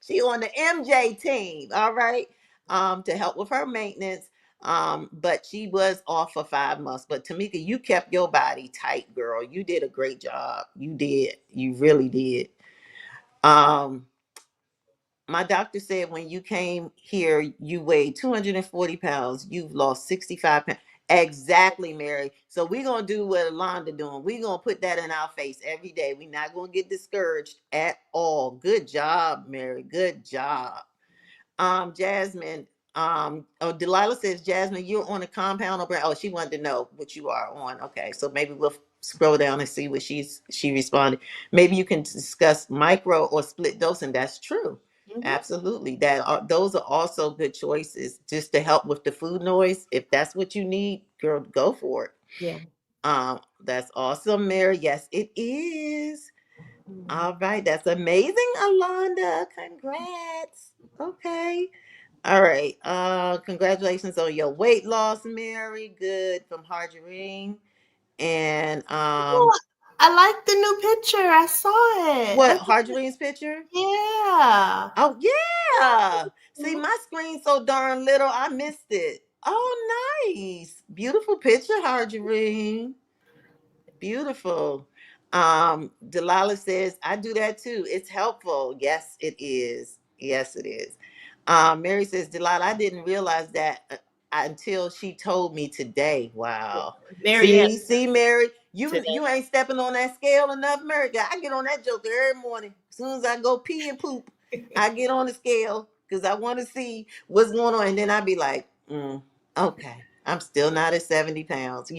She on the MJ team. All right. To help with her maintenance. But she was off for 5 months. But Tamika, you kept your body tight, girl. You did a great job. You did. You really did. Um, my doctor said when you came here, you weighed 240 pounds. You've lost 65 pounds. Exactly, Mary. So we're going to do what Alonda doing. We're going to put that in our face every day. We're not going to get discouraged at all. Good job, Mary. Good job. Jasmine. Oh, Delilah says, Jasmine, you're on a compound or brand. Oh, she wanted to know what you are on. Okay, so maybe we'll scroll down and see what she responded. Maybe you can discuss micro or split dosing. That's true. Mhm. Absolutely. Those are also good choices just to help with the food noise. If that's what you need, girl, go for it. Yeah. That's awesome, Mary. Yes, it is. Mhm. All right, that's amazing, Alonda. Congrats. Okay. All right. Congratulations on your weight loss, Mary. Good, from Hargerine. And Oh, I like the new picture. I saw it. what, Hargerine's picture? Yeah. Oh yeah. See, Mhm. my screen's so darn little, I missed it. Oh, nice. Beautiful picture, Hargerine. Beautiful. Delilah says, I do that too. It's helpful. Yes, it is. Yes, it is. Mary says, Delilah, I didn't realize that until she told me today. Yeah. Wow. Mary had See, Mary, today. you ain't stepping on that scale enough, Mary. I get on that joke every morning. As soon as I go pee and poop, I get on the scale because I want to see what's going on. And then I be like, okay, I'm still not at 70 pounds,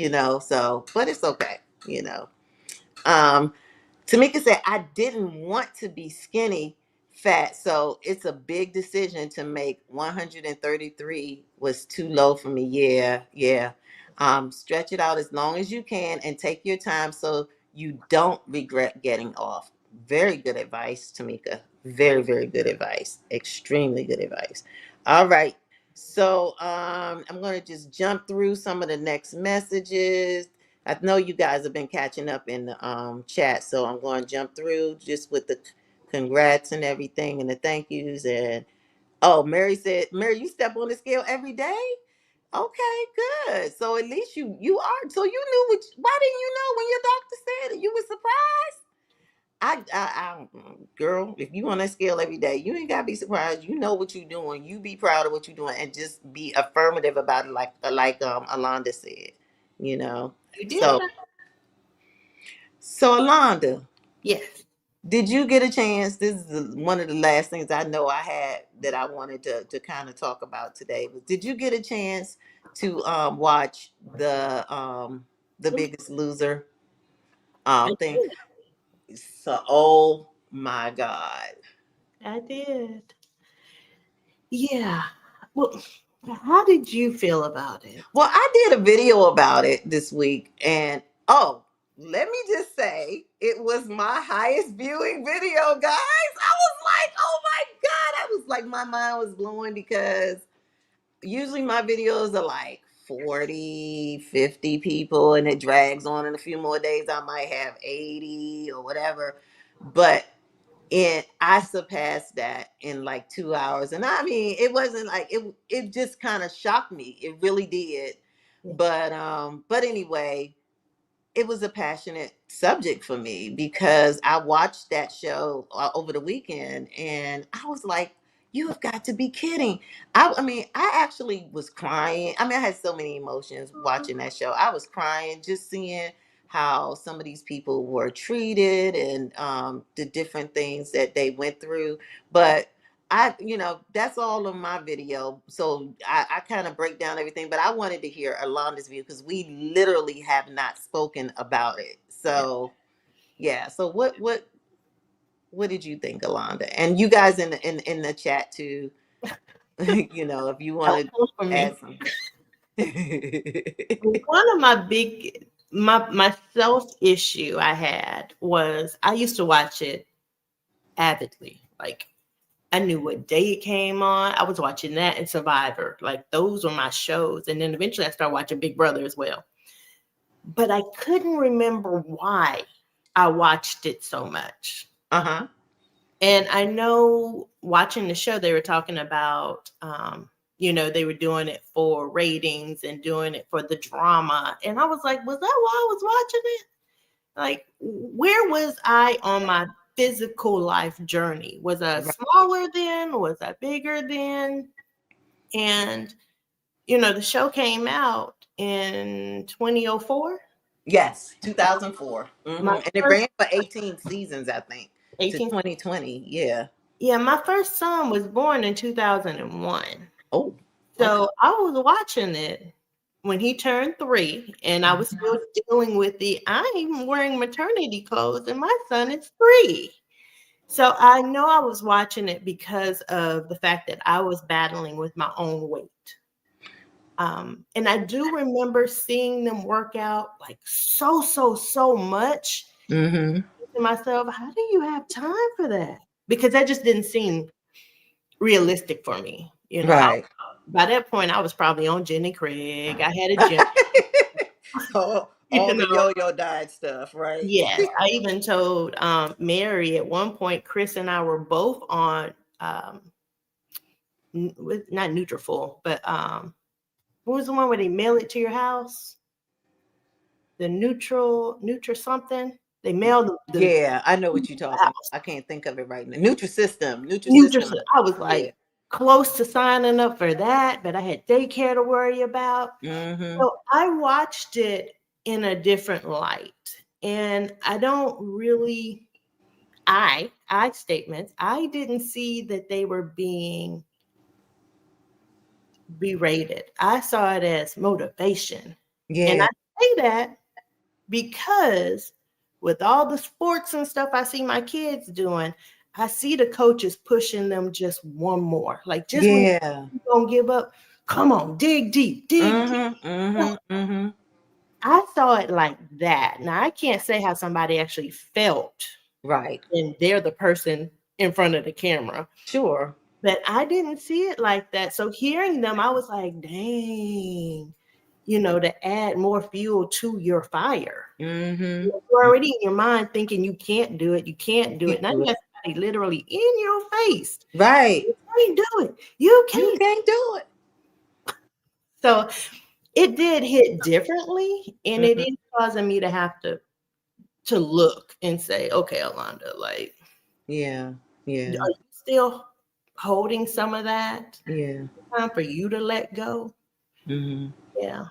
so, but it's okay, you know. Um, Tamika said, I didn't want to be skinny fat, so it's a big decision to make. 133 was too low for me. Yeah, yeah. Stretch it out as long as you can and take your time so you don't regret getting off. Very good advice, Tamika. Very, very good advice. Extremely good advice. All right. So I'm going to just jump through some of the next messages. I know you guys have been catching up in the chat, so I'm going to jump through just with the congrats and everything and the thank yous. And oh, Mary said, Mary, you step on the scale every day? Okay, good. So at least you are. So you knew why didn't you know when your doctor said it? You were surprised. Girl, if you on that scale every day, you ain't gotta be surprised. You know what you're doing. You be proud of what you're doing, and just be affirmative about it, like Alonda said. You know. You did. So Alonda, Yes. did you get a chance? This is one of the last things I know I had that I wanted to kind of talk about today. Was did you get a chance to watch the Biggest Loser I thing? did. So, oh my God. I did. Yeah. Well, how did you feel about it? Well, I did a video about it this week, and oh, let me just say, it was my highest viewing video, guys. I was like, oh my God. I was like, my mind was blowing because usually my videos are like 40, 50 people, and it drags on. In a few more days, I might have 80 or whatever. But I surpassed that in like 2 hours. And I mean, it wasn't like it just kind of shocked me. It really did. Yeah. But anyway, it was a passionate subject for me because I watched that show over the weekend, and I was like, you have got to be kidding. I mean, I actually was crying. I mean, I had so many emotions watching that show. I was crying just seeing how some of these people were treated, and the different things that they went through. But that's all on my video. So I kind of break down everything, but I wanted to hear Alonda's view because we literally have not spoken about it. Yeah. So yeah. So what did you think, Alonda? And you guys in the chat too, if you want Helpful to for me. add something. One of my self issue I had was I used to watch it avidly. Like I knew what day it came on. I was watching that and Survivor. Like those were my shows. And then eventually I started watching Big Brother as well. But I couldn't remember why I watched it so much. Uh-huh. And I know watching the show, they were talking about, they were doing it for ratings and doing it for the drama. And I was like, was that why I was watching it? Like, where was I on my physical life journey? Was I Right. smaller then? Was I bigger then? And, the show came out in 2004. Yes, 2004. My And it first ran for 18 seasons, I think, to 18. 2020. Yeah. Yeah, my first son was born in 2001. Oh, okay. So I was watching it when he turned 3, and I was still dealing with I'm wearing maternity clothes and my son is 3. So I know I was watching it because of the fact that I was battling with my own weight. And I do remember seeing them work out like so much. Mm-hmm. To myself, how do you have time for that? Because that just didn't seem realistic for me. Right. By that point, I was probably on Jenny Craig. I had a gym. all the yo-yo diet stuff, right? Yes, I even told Mary at one point. Chris and I were both on not Nutrafol, but what was the one where they mail it to your house? The Nutra something. They mailed Yeah, I know what you're talking about. I can't think of it right now. Nutrisystem. I was like, Yeah. close to signing up for that, but I had daycare to worry about. Mm-hmm. So I watched it in a different light. And I don't really, I statements, I didn't see that they were being berated. I saw it as motivation. And Yeah. I say that because with all the sports and stuff I see my kids doing, I see the coaches pushing them just one more. Like just when Yeah. you don't give up, come on, dig deep, dig deep. Mm-hmm. Mm-hmm. Mm-hmm. I saw it like that. Now I can't say how somebody actually felt Right. and they're the person in front of the camera. Sure. But I didn't see it like that. So hearing them, I was like, dang, to add more fuel to your fire. Mm-hmm. You're already in your mind thinking you can't do it. You can't do it. Now you Right. have somebody literally in your face. Right. You can't do it. You You can't. can't do it. So it did hit differently, and it Mhm. is causing me to have to look and say, okay, Alonda, like, Yeah, yeah, are you still holding some of that? yeah. Time for you to let go. Mhm. Yeah.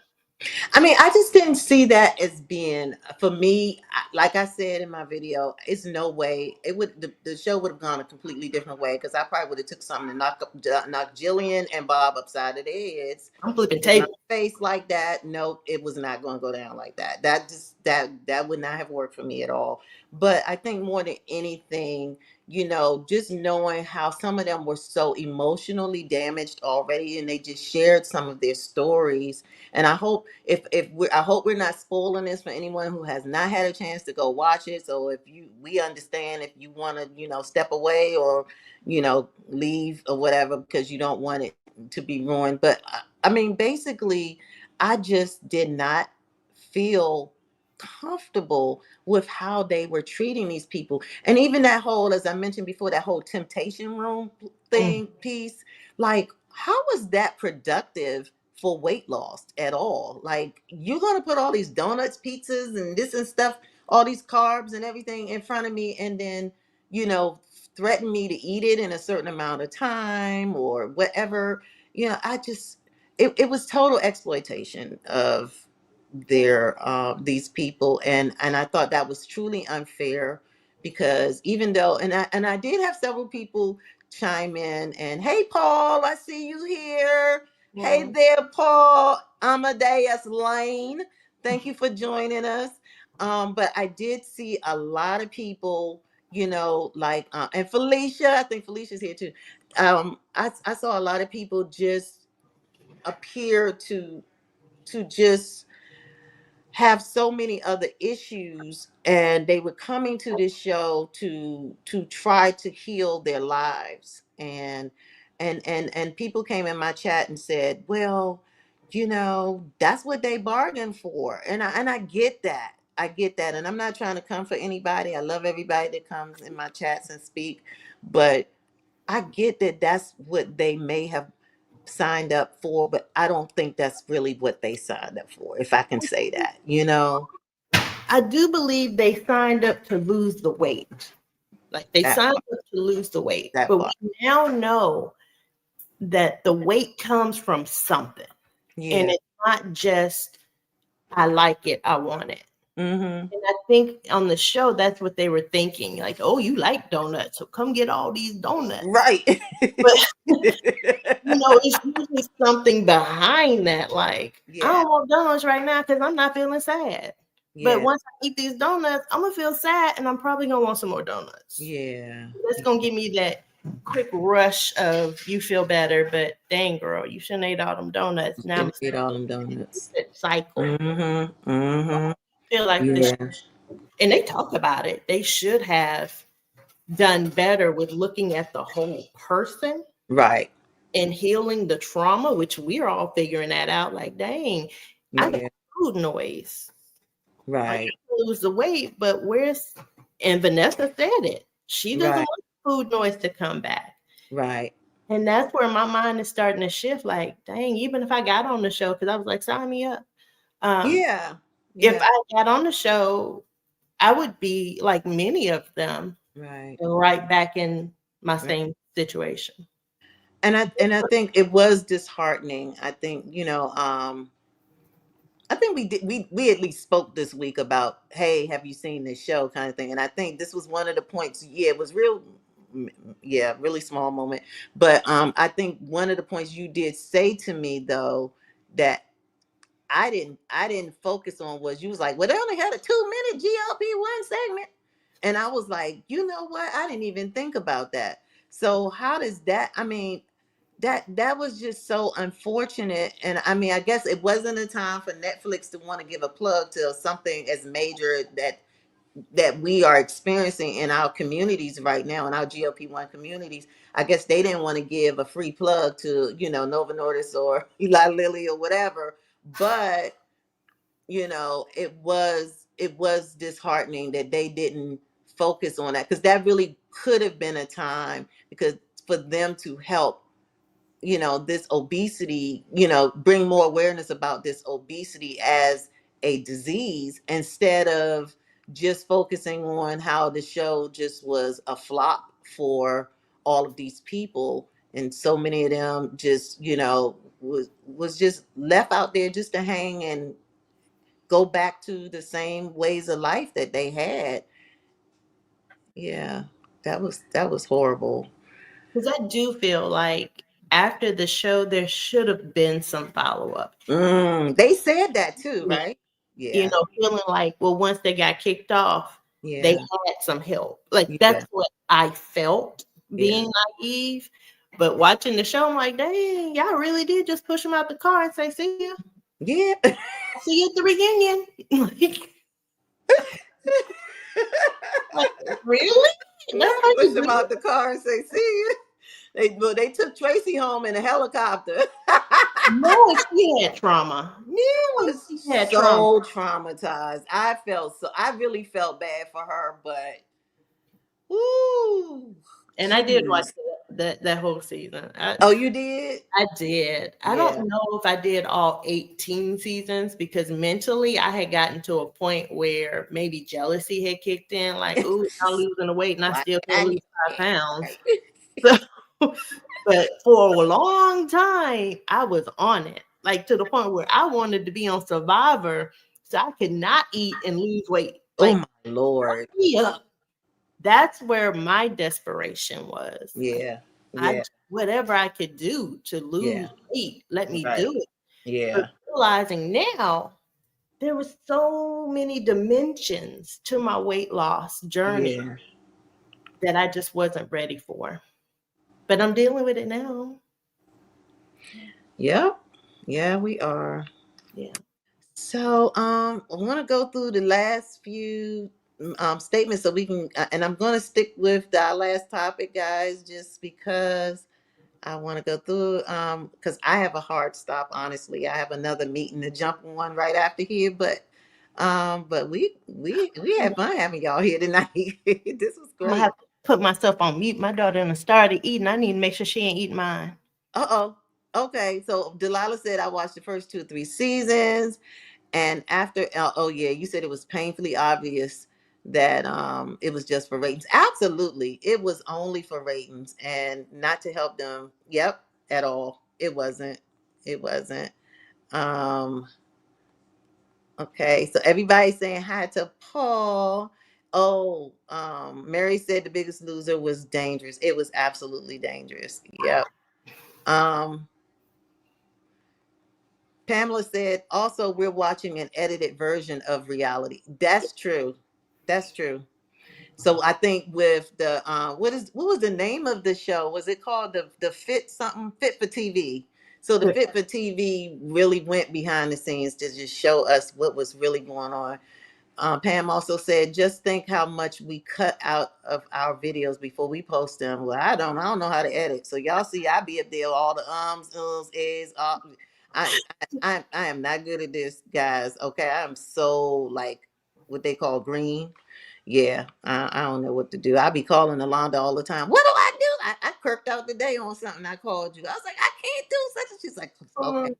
I mean, I just didn't see that as being for me. Like I said in my video, it's no way it would. The show would have gone a completely different way because I probably would have took something to knock Jillian and Bob upside of their heads I'm flipping in my tables. face like that. No, it was not going to go down like that. That would not have worked for me at all. But I think more than anything, just knowing how some of them were so emotionally damaged already, and they just shared some of their stories. And I hope I hope we're not spoiling this for anyone who has not had a chance to go watch it. So if we understand if you want to, step away or, leave or whatever because you don't want it to be ruined. But I mean, basically, I just did not feel comfortable with how they were treating these people. And even that whole, as I mentioned before, that whole temptation room Mm. thing piece, like, how was that productive for weight loss at all? Like, you're going to put all these donuts, pizzas, and this and stuff, all these carbs and everything in front of me, and then, you know, threaten me to eat it in a certain amount of time or whatever. I just, it was total exploitation of these people, and I thought that was truly unfair because even though, and I did have several people chime in and, hey Paul, I see you here. Hey Yeah. there, Paul Amadeus Lane. Thank you for joining us. But I did see a lot of people, like, and Felicia, I think Felicia's here too. I saw a lot of people just appear to just have so many other issues, and they were coming to this show to try to heal their lives. And people came in my chat and said, well, that's what they bargained for. And I get that. I get that. And I'm not trying to come for anybody. I love everybody that comes in my chats and speak, but I get that that's what they may have signed up for, but I don't think that's really what they signed up for, if I can say that. I do believe they signed up to lose the weight. Like they That signed part, up to lose the weight. that But part. we now know that the weight comes from something. And Yeah. it's not just, I like it, I want it. Mm-hmm. And I think on the show, that's what they were thinking. Like, oh, you like donuts, so come get all these donuts. Right. But it's usually something behind that. Like, I Yeah. don't want donuts right now because I'm not feeling sad. But Yeah. once I eat these donuts, I'm gonna feel sad, and I'm probably gonna want some more donuts. Yeah. That's gonna give me that quick rush of you feel better, but dang girl, you shouldn't eat all them donuts. Now I'm Didn't eat stuck all in them donuts. that cycle. Mm-hmm. Mm-hmm. I feel like Yeah. and they talk about it. They should have done better with looking at the whole person Right. and healing the trauma, which we're all figuring that out. Like, dang, I got Yeah. food noise. Like, Right. I can lose the weight, but where's, and Vanessa said it. She doesn't Right. want food noise to come back. Right. And that's where my mind is starting to shift. Like, dang, even if I got on the show, because I was like, sign me up. Um, Yeah. if Yeah. I got on the show, I would be like many of them, Right. right back in my Right. same situation. And I think it was disheartening. I think, I think we at least spoke this week about, hey, have you seen this show kind of thing. And I think this was one of the points. Yeah, it was real. Yeah, really small moment. But I think one of the points you did say to me though that I didn't focus on was, you was like, well, they only had a 2-minute GLP-1 segment. And I was like, you know what? I didn't even think about that. So how does that, I mean, that was just so unfortunate. And I mean, I guess it wasn't a time for Netflix to want to give a plug to something as major that we are experiencing in our communities right now, in our GLP-1 communities. I guess they didn't want to give a free plug to, Nova Nordis or Eli Lilly or whatever. But it was disheartening that they didn't focus on that, because that really could have been a time because for them to help this obesity, bring more awareness about this obesity as a disease, instead of just focusing on how the show just was a flop for all of these people, and so many of them just was just left out there just to hang and go back to the same ways of life that they had. Yeah, that was horrible. Because I do feel like after the show, there should have been some follow up. They said that too, right? Yeah, Feeling like, well, once they got kicked off, they yeah, had some help. Like, yeah, that's what I felt yeah, being naive. But watching the show, I'm like, dang, y'all really did just push them out the car and say, see ya. yeah. See you at the reunion. Like, really? That's Yeah, how push you them do out it? the car and say, "See you." They took Tracy home in a helicopter. No, she had trauma. Mia No, was she had trauma. so traumatized. I really felt bad for her, but ooh, And I did watch jeez. that whole season. Oh, you did? I did. I don't Yeah. know if I did all 18 seasons because mentally I had gotten to a point where maybe jealousy had kicked in, like, ooh, I'm losing the weight and I Why still can't can't lose you? 5 pounds. So, but for a long time, I was on it, like to the point where I wanted to be on Survivor so I could not eat and lose weight. Oh Like, my Lord. me up. That's where my desperation was. Yeah. Yeah. Whatever I could do to Yeah. lose weight, let me Right. do it. But Yeah. realizing now there were so many dimensions to my weight loss journey Yeah. that I just wasn't ready for. But I'm dealing with it now. Yep. Yeah, we are. Yeah. So, I want to go through the last few statements so we can, and I'm going to stick with our last topic, guys, just because I want to go through, because I have a hard stop. Honestly, I have another meeting to jump on right after here, but we had fun having y'all here tonight. This was I'm gonna have great. to put myself on mute. My daughter done started eating. I need to make sure she ain't eating mine. Uh-oh. Okay, so Delilah said I watched the first 2 or 3 seasons. And after, oh yeah, you said it was painfully obvious that it was just for ratings. Absolutely, it was only for ratings and not to help them. Yep, at all. It wasn't. It wasn't. Um, okay, so everybody's saying hi to Paul. Oh, Mary said the biggest loser was dangerous. It was absolutely dangerous. Yep. Um, Pamela said, also, we're watching an edited version of reality. That's true. That's true. So I think with the what was the name of the show? Was it called the Fit something Fit for TV? So the Fit for TV really went behind the scenes to just show us what was really going on. Pam also said, just think how much we cut out of our videos before we post them. Well, I don't know how to edit. So y'all see, I be up there, all the is. I am not good at this, guys. Okay, I am so like what they call green. Yeah, I don't know what to do. I be calling Alanda all the time. What do I do? I kirked out today on something. I called you. I was like, I can't do such. And she's like, okay,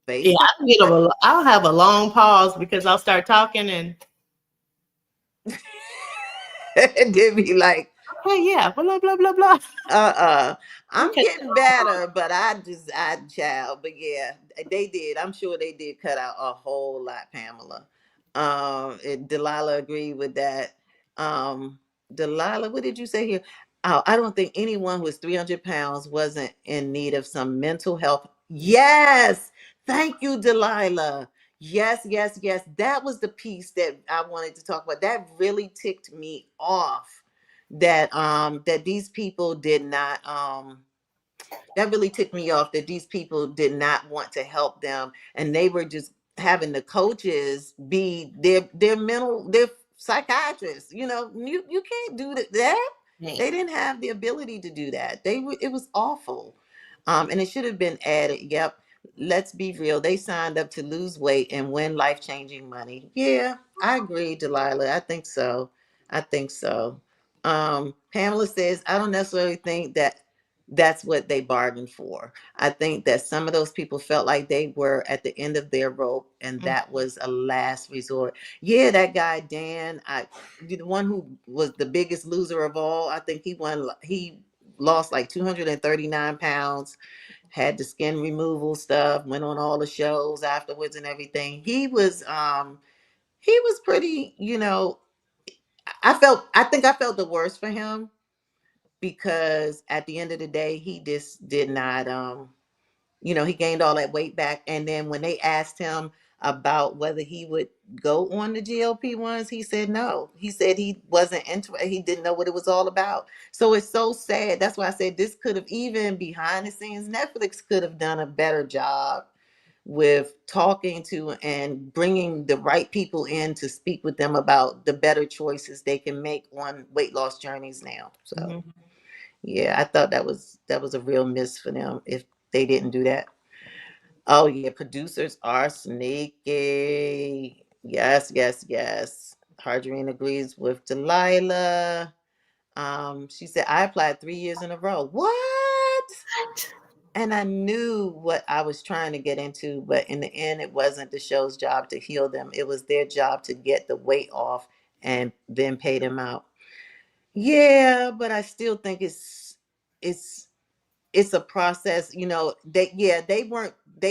Yeah, FaceTime. I'll have a long pause because I'll start talking and And then be like, okay, yeah, blah blah blah blah. uh I'm Okay. getting better, but I child, but yeah, they did. I'm sure they did cut out a whole lot, Pamela. And Delilah agreed with that. Um, Delilah, what did you say here? Oh, I don't think anyone who was 300 pounds wasn't in need of some mental health. Yes, thank you, Delilah. Yes, yes, yes. That was the piece that I wanted to talk about. That really ticked me off, that these people did not that really ticked me off, that these people did not want to help them, and they were just having the coaches be their psychiatrists. You can't do that. Dang. They didn't have the ability to do that. It was awful. And it should have been added. Yep, let's be real, they signed up to lose weight and win life-changing money. Yeah, I agree, Delilah. I think so. I think so. Pamela says, I don't necessarily think that that's what they bargained for. I think that some of those people felt like they were at the end of their rope, and Mm. that was a last resort. Yeah, that guy Dan, the one who was the biggest loser of all, I think he won. He lost like 239 pounds, had the skin removal stuff, went on all the shows afterwards and everything. He was pretty, I think I felt the worst for him, because at the end of the day, he just did not, he gained all that weight back. And then when they asked him about whether he would go on the GLP-1s, he said no. He said he wasn't interested. He didn't know what it was all about. So it's so sad. That's why I said this could have, even behind the scenes, Netflix could have done a better job with talking to and bringing the right people in to speak with them about the better choices they can make on weight loss journeys now. So Mhm. yeah, I thought that was a real miss for them if they didn't do that. Oh yeah, producers are sneaky. Yes, yes, yes. Harjarine agrees with Delilah. She said I applied 3 years in a row. What? And I knew what I was trying to get into, but in the end, it wasn't the show's job to heal them. It was their job to get the weight off and then pay them out. Yeah, but I still think it's it's a process. They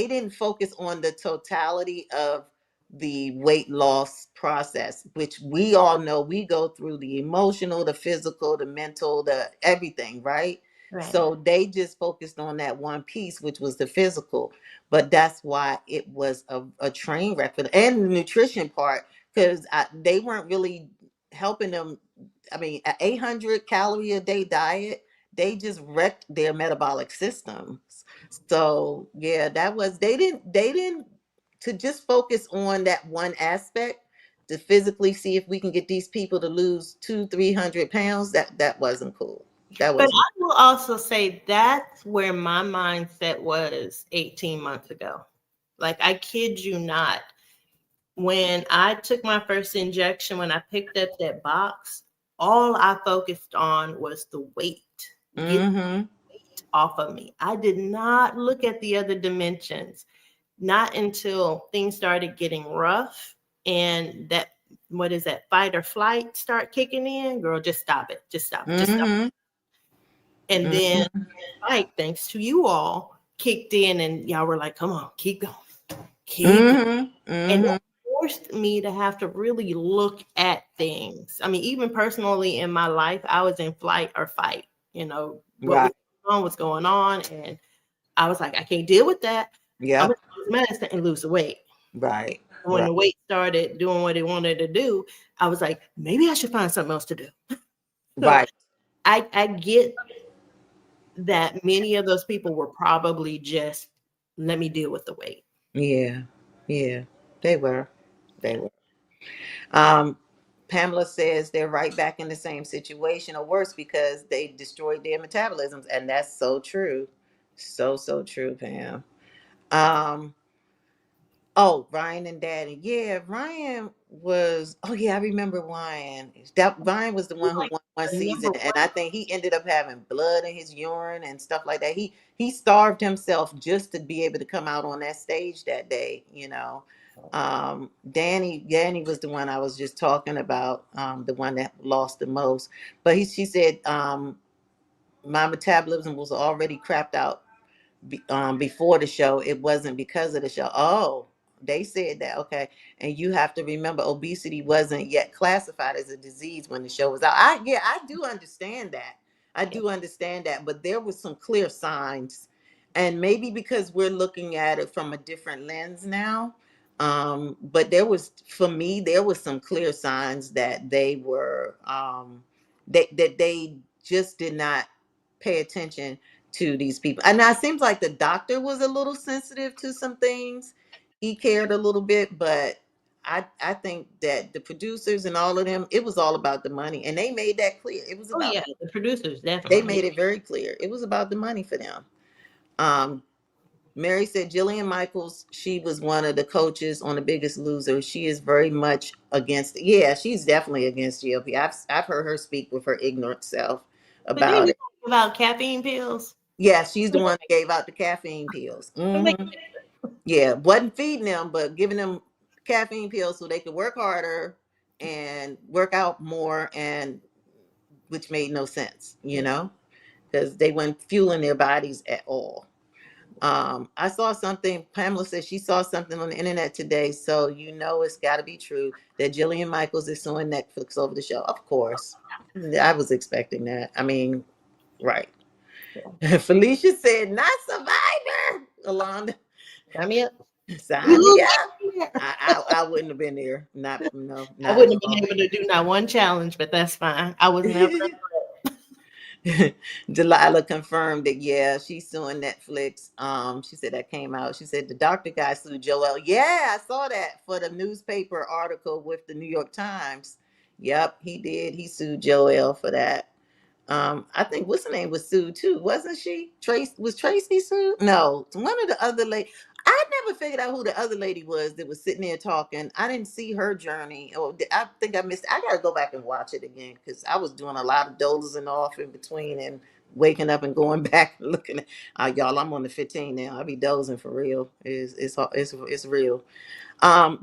didn't focus on the totality of the weight loss process, which we all know we go through: the emotional, the physical, the mental, the everything, right? Right. So they just focused on that one piece, which was the physical. But that's why it was a train wreck for them. And the nutrition part, because they weren't really helping them. I mean, an 800 calorie a day diet, they just wrecked their metabolic systems. So yeah, they didn't to just focus on that one aspect, to physically see if we can get these people to lose 200-300 pounds. That wasn't cool. That But wasn't. I will also say that's where my mindset was 18 months ago. Like, I kid you not. When I took my first injection, when I picked up that box, all I focused on was the weight. Get Mm-hmm. weight off of me. I did not look at the other dimensions. Not until things started getting rough and that, what is that, fight or flight start kicking in, girl, just stop it. Just stop it. Just stop. Mm-hmm. And then Mm-hmm. fight, thanks to you all, kicked in and y'all were like, come on, keep going. Keep going. Mm-hmm. And Mm-hmm. that forced me to have to really look at things. I mean, even personally in my life, I was in flight or fight. What Right. was going on. And I was like, I can't deal with that. I'm going Yep. to take this medicine and lose the weight. Right. And when Right. the weight started doing what it wanted to do, I was like, maybe I should find something else to do. So Right. I get that many of those people were probably just, let me deal with the weight. Yeah. Yeah. They were. They Yeah. were. Um, Pamela says they're right back in the same situation or worse because they destroyed their metabolisms. And that's so true. So, so true, Pam. Um, Oh, Ryan and Daddy. Yeah, Ryan was. Oh, yeah, I remember Ryan. That Ryan was the one who Like won one the season, number and I think he ended up having blood in his urine and stuff like that. He starved himself just to be able to come out on that stage that day. Danny was the one I was just talking about, the one that lost the most. But she said, my metabolism was already crapped out before the show. It wasn't because of the show. Oh, they said that. Okay. And you have to remember, obesity wasn't yet classified as a disease when the show was out. I do understand that. I one. do understand that, but there was some clear signs. And maybe because we're looking at it from a different lens now. But for me, there was some clear signs that they were, that they just did not pay attention to these people. And now it seems like the doctor was a little sensitive to some things. He cared a little bit, but I think that the producers and all of them, it was all about the money. And they made that clear. It was Oh about yeah, the producers They definitely. made it very clear. It was about the money for them. Um, Mary said Jillian Michaels, she was one of the coaches on The Biggest Loser. She is very much against, yeah, she's definitely against GLP. I've heard her speak with her ignorant self But they about do it. talk about caffeine pills. Yeah, she's the one that gave out the caffeine pills. That makes Yeah, wasn't feeding them, but giving them caffeine pills so they could work harder and work out more, and which made no sense, sense. because they weren't fueling their bodies at all. I saw something. Pamela said she saw something on the internet today, so it's got to be true that Jillian Michaels is suing Netflix over the show. Of course, I was expecting that. I mean, right. Felicia said, "Not Survivor." Alonda, I mean, sign me up. I wouldn't have been there. Not no, I not at wouldn't have been all. able to do not one challenge, but that's fine. I was never. Delilah confirmed that yeah, she's suing Netflix. She said that came out. She said the doctor guy sued Joel. Yeah, I saw that for the newspaper article with the New York Times. Yep, he did. He sued Joel for that. I think what's her name was sued too, wasn't she? Tracy sued? No, one of the other lady. I never figured out who the other lady was that was sitting there talking. I didn't see her journey. Oh, I think I missed. I gotta go back and watch it again because I was doing a lot of dozing off in between and waking up and going back and looking at. Y'all, I'm on the 15 now. I be dozing for real. It's real.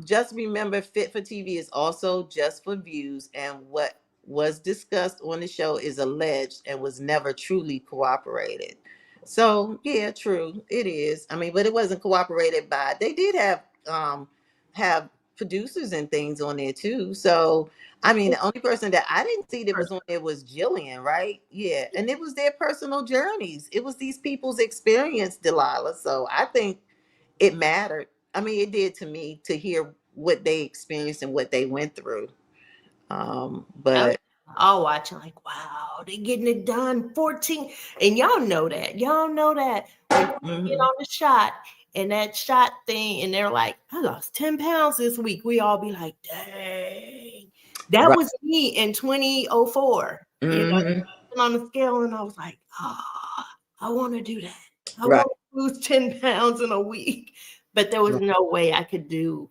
Just remember, Fit for TV is also just for views, and what was discussed on the show is alleged and was never truly cooperated. So, yeah, true, it is. I mean, but it wasn't cooperated by. They did have producers and things on there too. So, I mean, the only person that I didn't see that was on there was Jillian, right? Yeah, and it was their personal journeys. It was these people's experience, Delilah. So, I think it mattered. I mean, it did to me to hear what they experienced and what they went through. I was But all watching, like, wow, they getting it done. 14. And y'all know that. Y'all know that when people get mhm, on the shot and that shot thing, and they're like, I lost 10 pounds this week. We all be like, dang. That right, was me in 2004. hmm On the scale, and I was like, I want to do that. I right, want to lose 10 pounds in a week. But there was no way I could do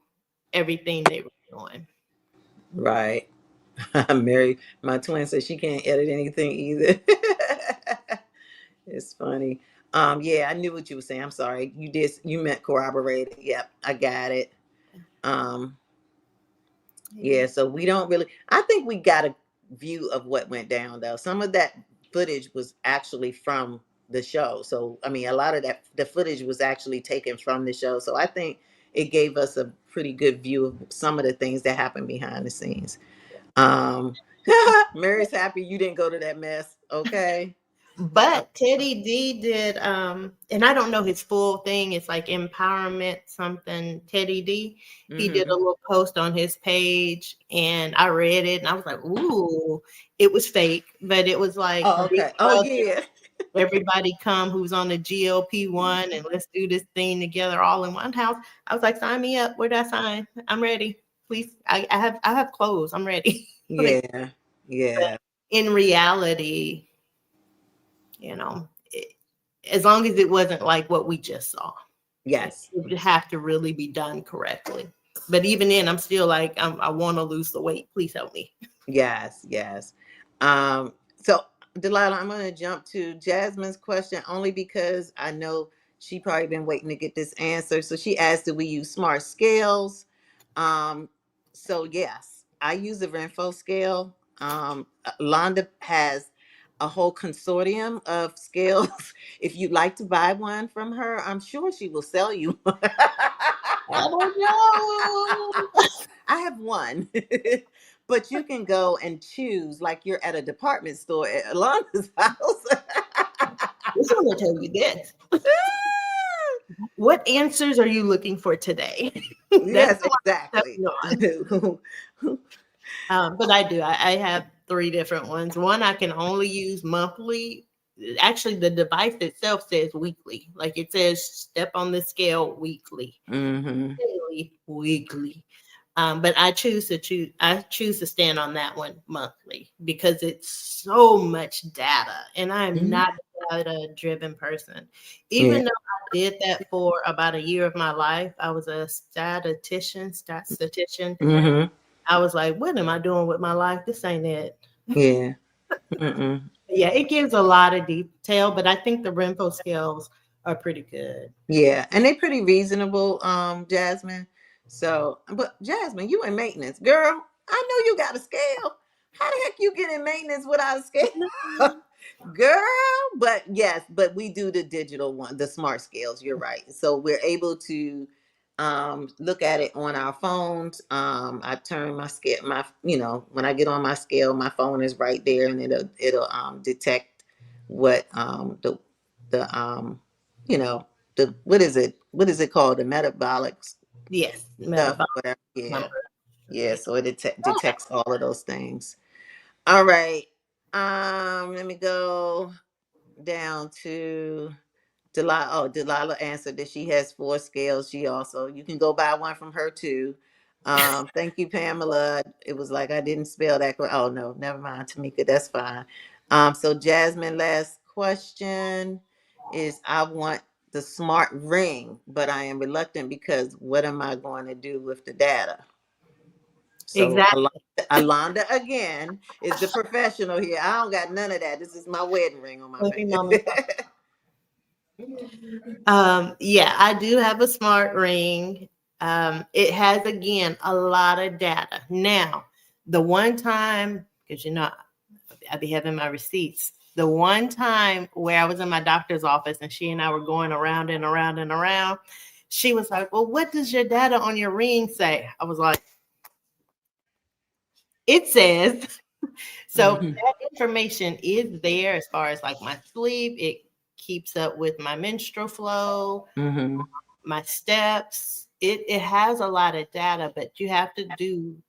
everything they were doing. right. Mary, my twin says she can't edit anything either. It's funny. Yeah, I knew what you were saying. I'm sorry. You meant corroborated. Yep, I got it. Um, Yeah, so we don't really. I think we got a view of what went down though. Some of that footage was actually from the show. So I mean, a lot of the footage was actually taken from the show. So I think it gave us a pretty good view of some of the things that happened behind the scenes. Um, Mary's happy you didn't go to that mess. Okay. But Teddy D did, and I don't know his full thing. It's like empowerment something. Teddy D, he did a Mm-hmm. little post on his page, and I read it, and I was like, "Ooh!" It was fake, but it was like, Oh, "Big okay. Oh, brother, yeah. everybody come who's on the GLP-1, and let's do this thing together, all in one house." I was like, "Sign me up. Where do I sign? I'm ready. Please, I have clothes. I'm ready." Like, Yeah. but Yeah. in reality, you know, as long as it wasn't like what we just saw, it Yes. would have to really be done correctly. But even then, I'm still like, I want to lose the weight. Please help me. Yes, yes. So Delilah, I'm gonna jump to Jasmine's question only because I know she probably been waiting to get this answer. So she asked, do we use smart scales? Um, so yes, I use the Renfo scale. Londa has a whole consortium of scales. If you'd like to buy one from her, I'm sure she will sell you. I don't know. I have one, but you can go and choose like you're at a department store at Alana's house. This one will tell you this. What answers are you looking for today? That's Yes, the one that's exactly. on. But I do. I have three different ones. One I can only use monthly. Actually, the device itself says weekly. Like it says, step on the scale weekly. Hmm. Daily, weekly. But I choose to stand on that one monthly because it's so much data, and I'm not a data driven person. Yeah. Even though I did that for about a year of my life, I was a statistician. Hmm. I was like, what am I doing with my life? This ain't it. Yeah. Mm-mm. Yeah, it gives a lot of detail, but I think the Renpho scales are pretty good. Yeah, and they pretty reasonable, Jasmine. So, but Jasmine, you in maintenance, girl. I know you got a scale. How the heck you get in maintenance without a scale? Girl, but yes, but we do the digital one, the smart scales. You're right. So we're able to look at it on our phones. I turn my scale, when I get on my scale, my phone is right there, and it'll detect what the you know the what is it called, the metabolic Yes, stuff or metabolic. whatever. Yeah, so it detects all of those things. All right, let me go down to Delilah. Oh, Delilah answered that she has 4 scales. She also, you can go buy one from her too. Thank you, Pamela. It was like I didn't spell that correct. Oh no, never mind, Tamika. That's fine. So Jasmine, last question is, I want the smart ring, but I am reluctant because what am I going to do with the data? So Exactly. Alonda again is the professional here. I don't got none of that. This is my wedding ring on my Baby finger. mama. Yeah, I do have a smart ring. It has again a lot of data. Now, the one time, because I be having my receipts. The one time where I was in my doctor's office and she and I were going around and around and around, she was like, "Well, what does your data on your ring say?" I was like, "It says." So Mhm. that information is there as far as like my sleep. It keeps up with my menstrual flow, Mhm. my steps. It has a lot of data, but you have to do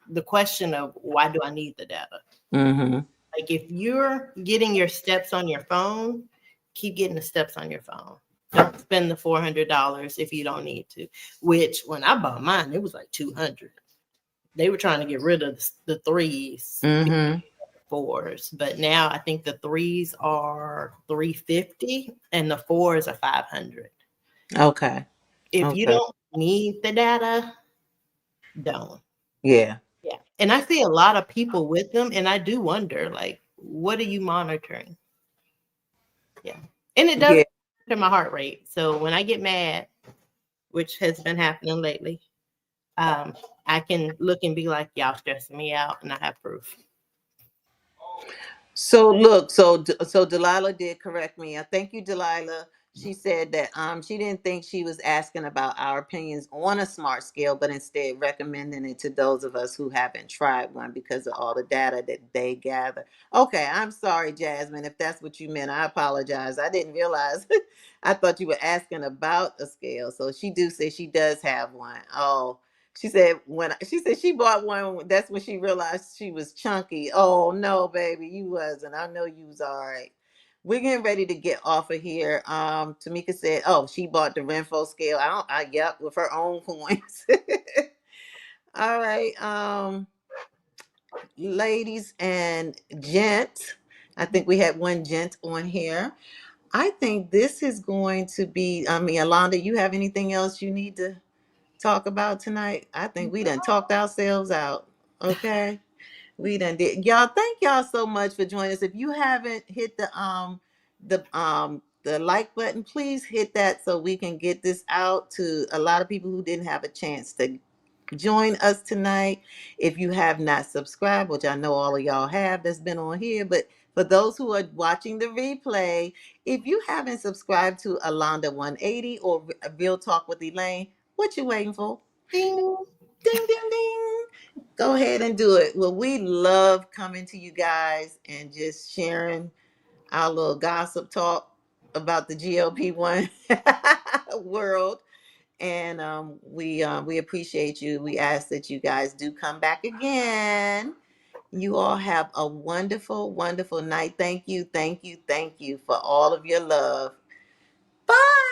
the question of why do I need the data? Mhm. Like if you're getting your steps on your phone, keep getting the steps on your phone. Don't spend the $400 if you don't need to. Which when I bought mine, it was like 200. They were trying to get rid of the threes, Mhm. fours, but now I think the threes are 350 and the fours are 500. Okay. If you Okay. don't need the data, don't. Yeah. Yeah. And I see a lot of people with them, and I do wonder, like, what are you monitoring? Yeah. And it does Yeah. monitor my heart rate. So when I get mad, which has been happening lately, um, I can look and be like, y'all stressing me out, and I have proof. So look, so Delilah did correct me. I thank you, Delilah. She said that she didn't think she was asking about our opinions on a smart scale, but instead recommending it to those of us who haven't tried one because of all the data that they gather. Okay, I'm sorry, Jasmine, if that's what you meant. I apologize. I didn't realize. I thought you were asking about a scale. So she do say she does have one. Oh, she said she bought one. That's when she realized she was chunky. Oh no, baby, you wasn't. I know you was all right. We're getting ready to get off of here. Tamika said, "Oh, she bought the Renfo scale. Yep, with her own coins." All right, ladies and gents. I think we had one gent on here. I think this is going to be. I mean, Alonda, you have anything else you need to talk about tonight? I think we done talked ourselves out. Okay. We done did. Y'all, thank y'all so much for joining us. If you haven't hit the like button, please hit that so we can get this out to a lot of people who didn't have a chance to join us tonight. If you have not subscribed, which I know all of y'all have that's been on here, but for those who are watching the replay, if you haven't subscribed to Alonda 180 or Real Talk with Elaine, what you waiting for? Ding. Ding, ding, ding. Go ahead and do it. Well, we love coming to you guys and just sharing our little gossip talk about the GLP-1 world. And we appreciate you. We ask that you guys do come back again. You all have a wonderful, wonderful night. Thank you, thank you, thank you for all of your love. Bye.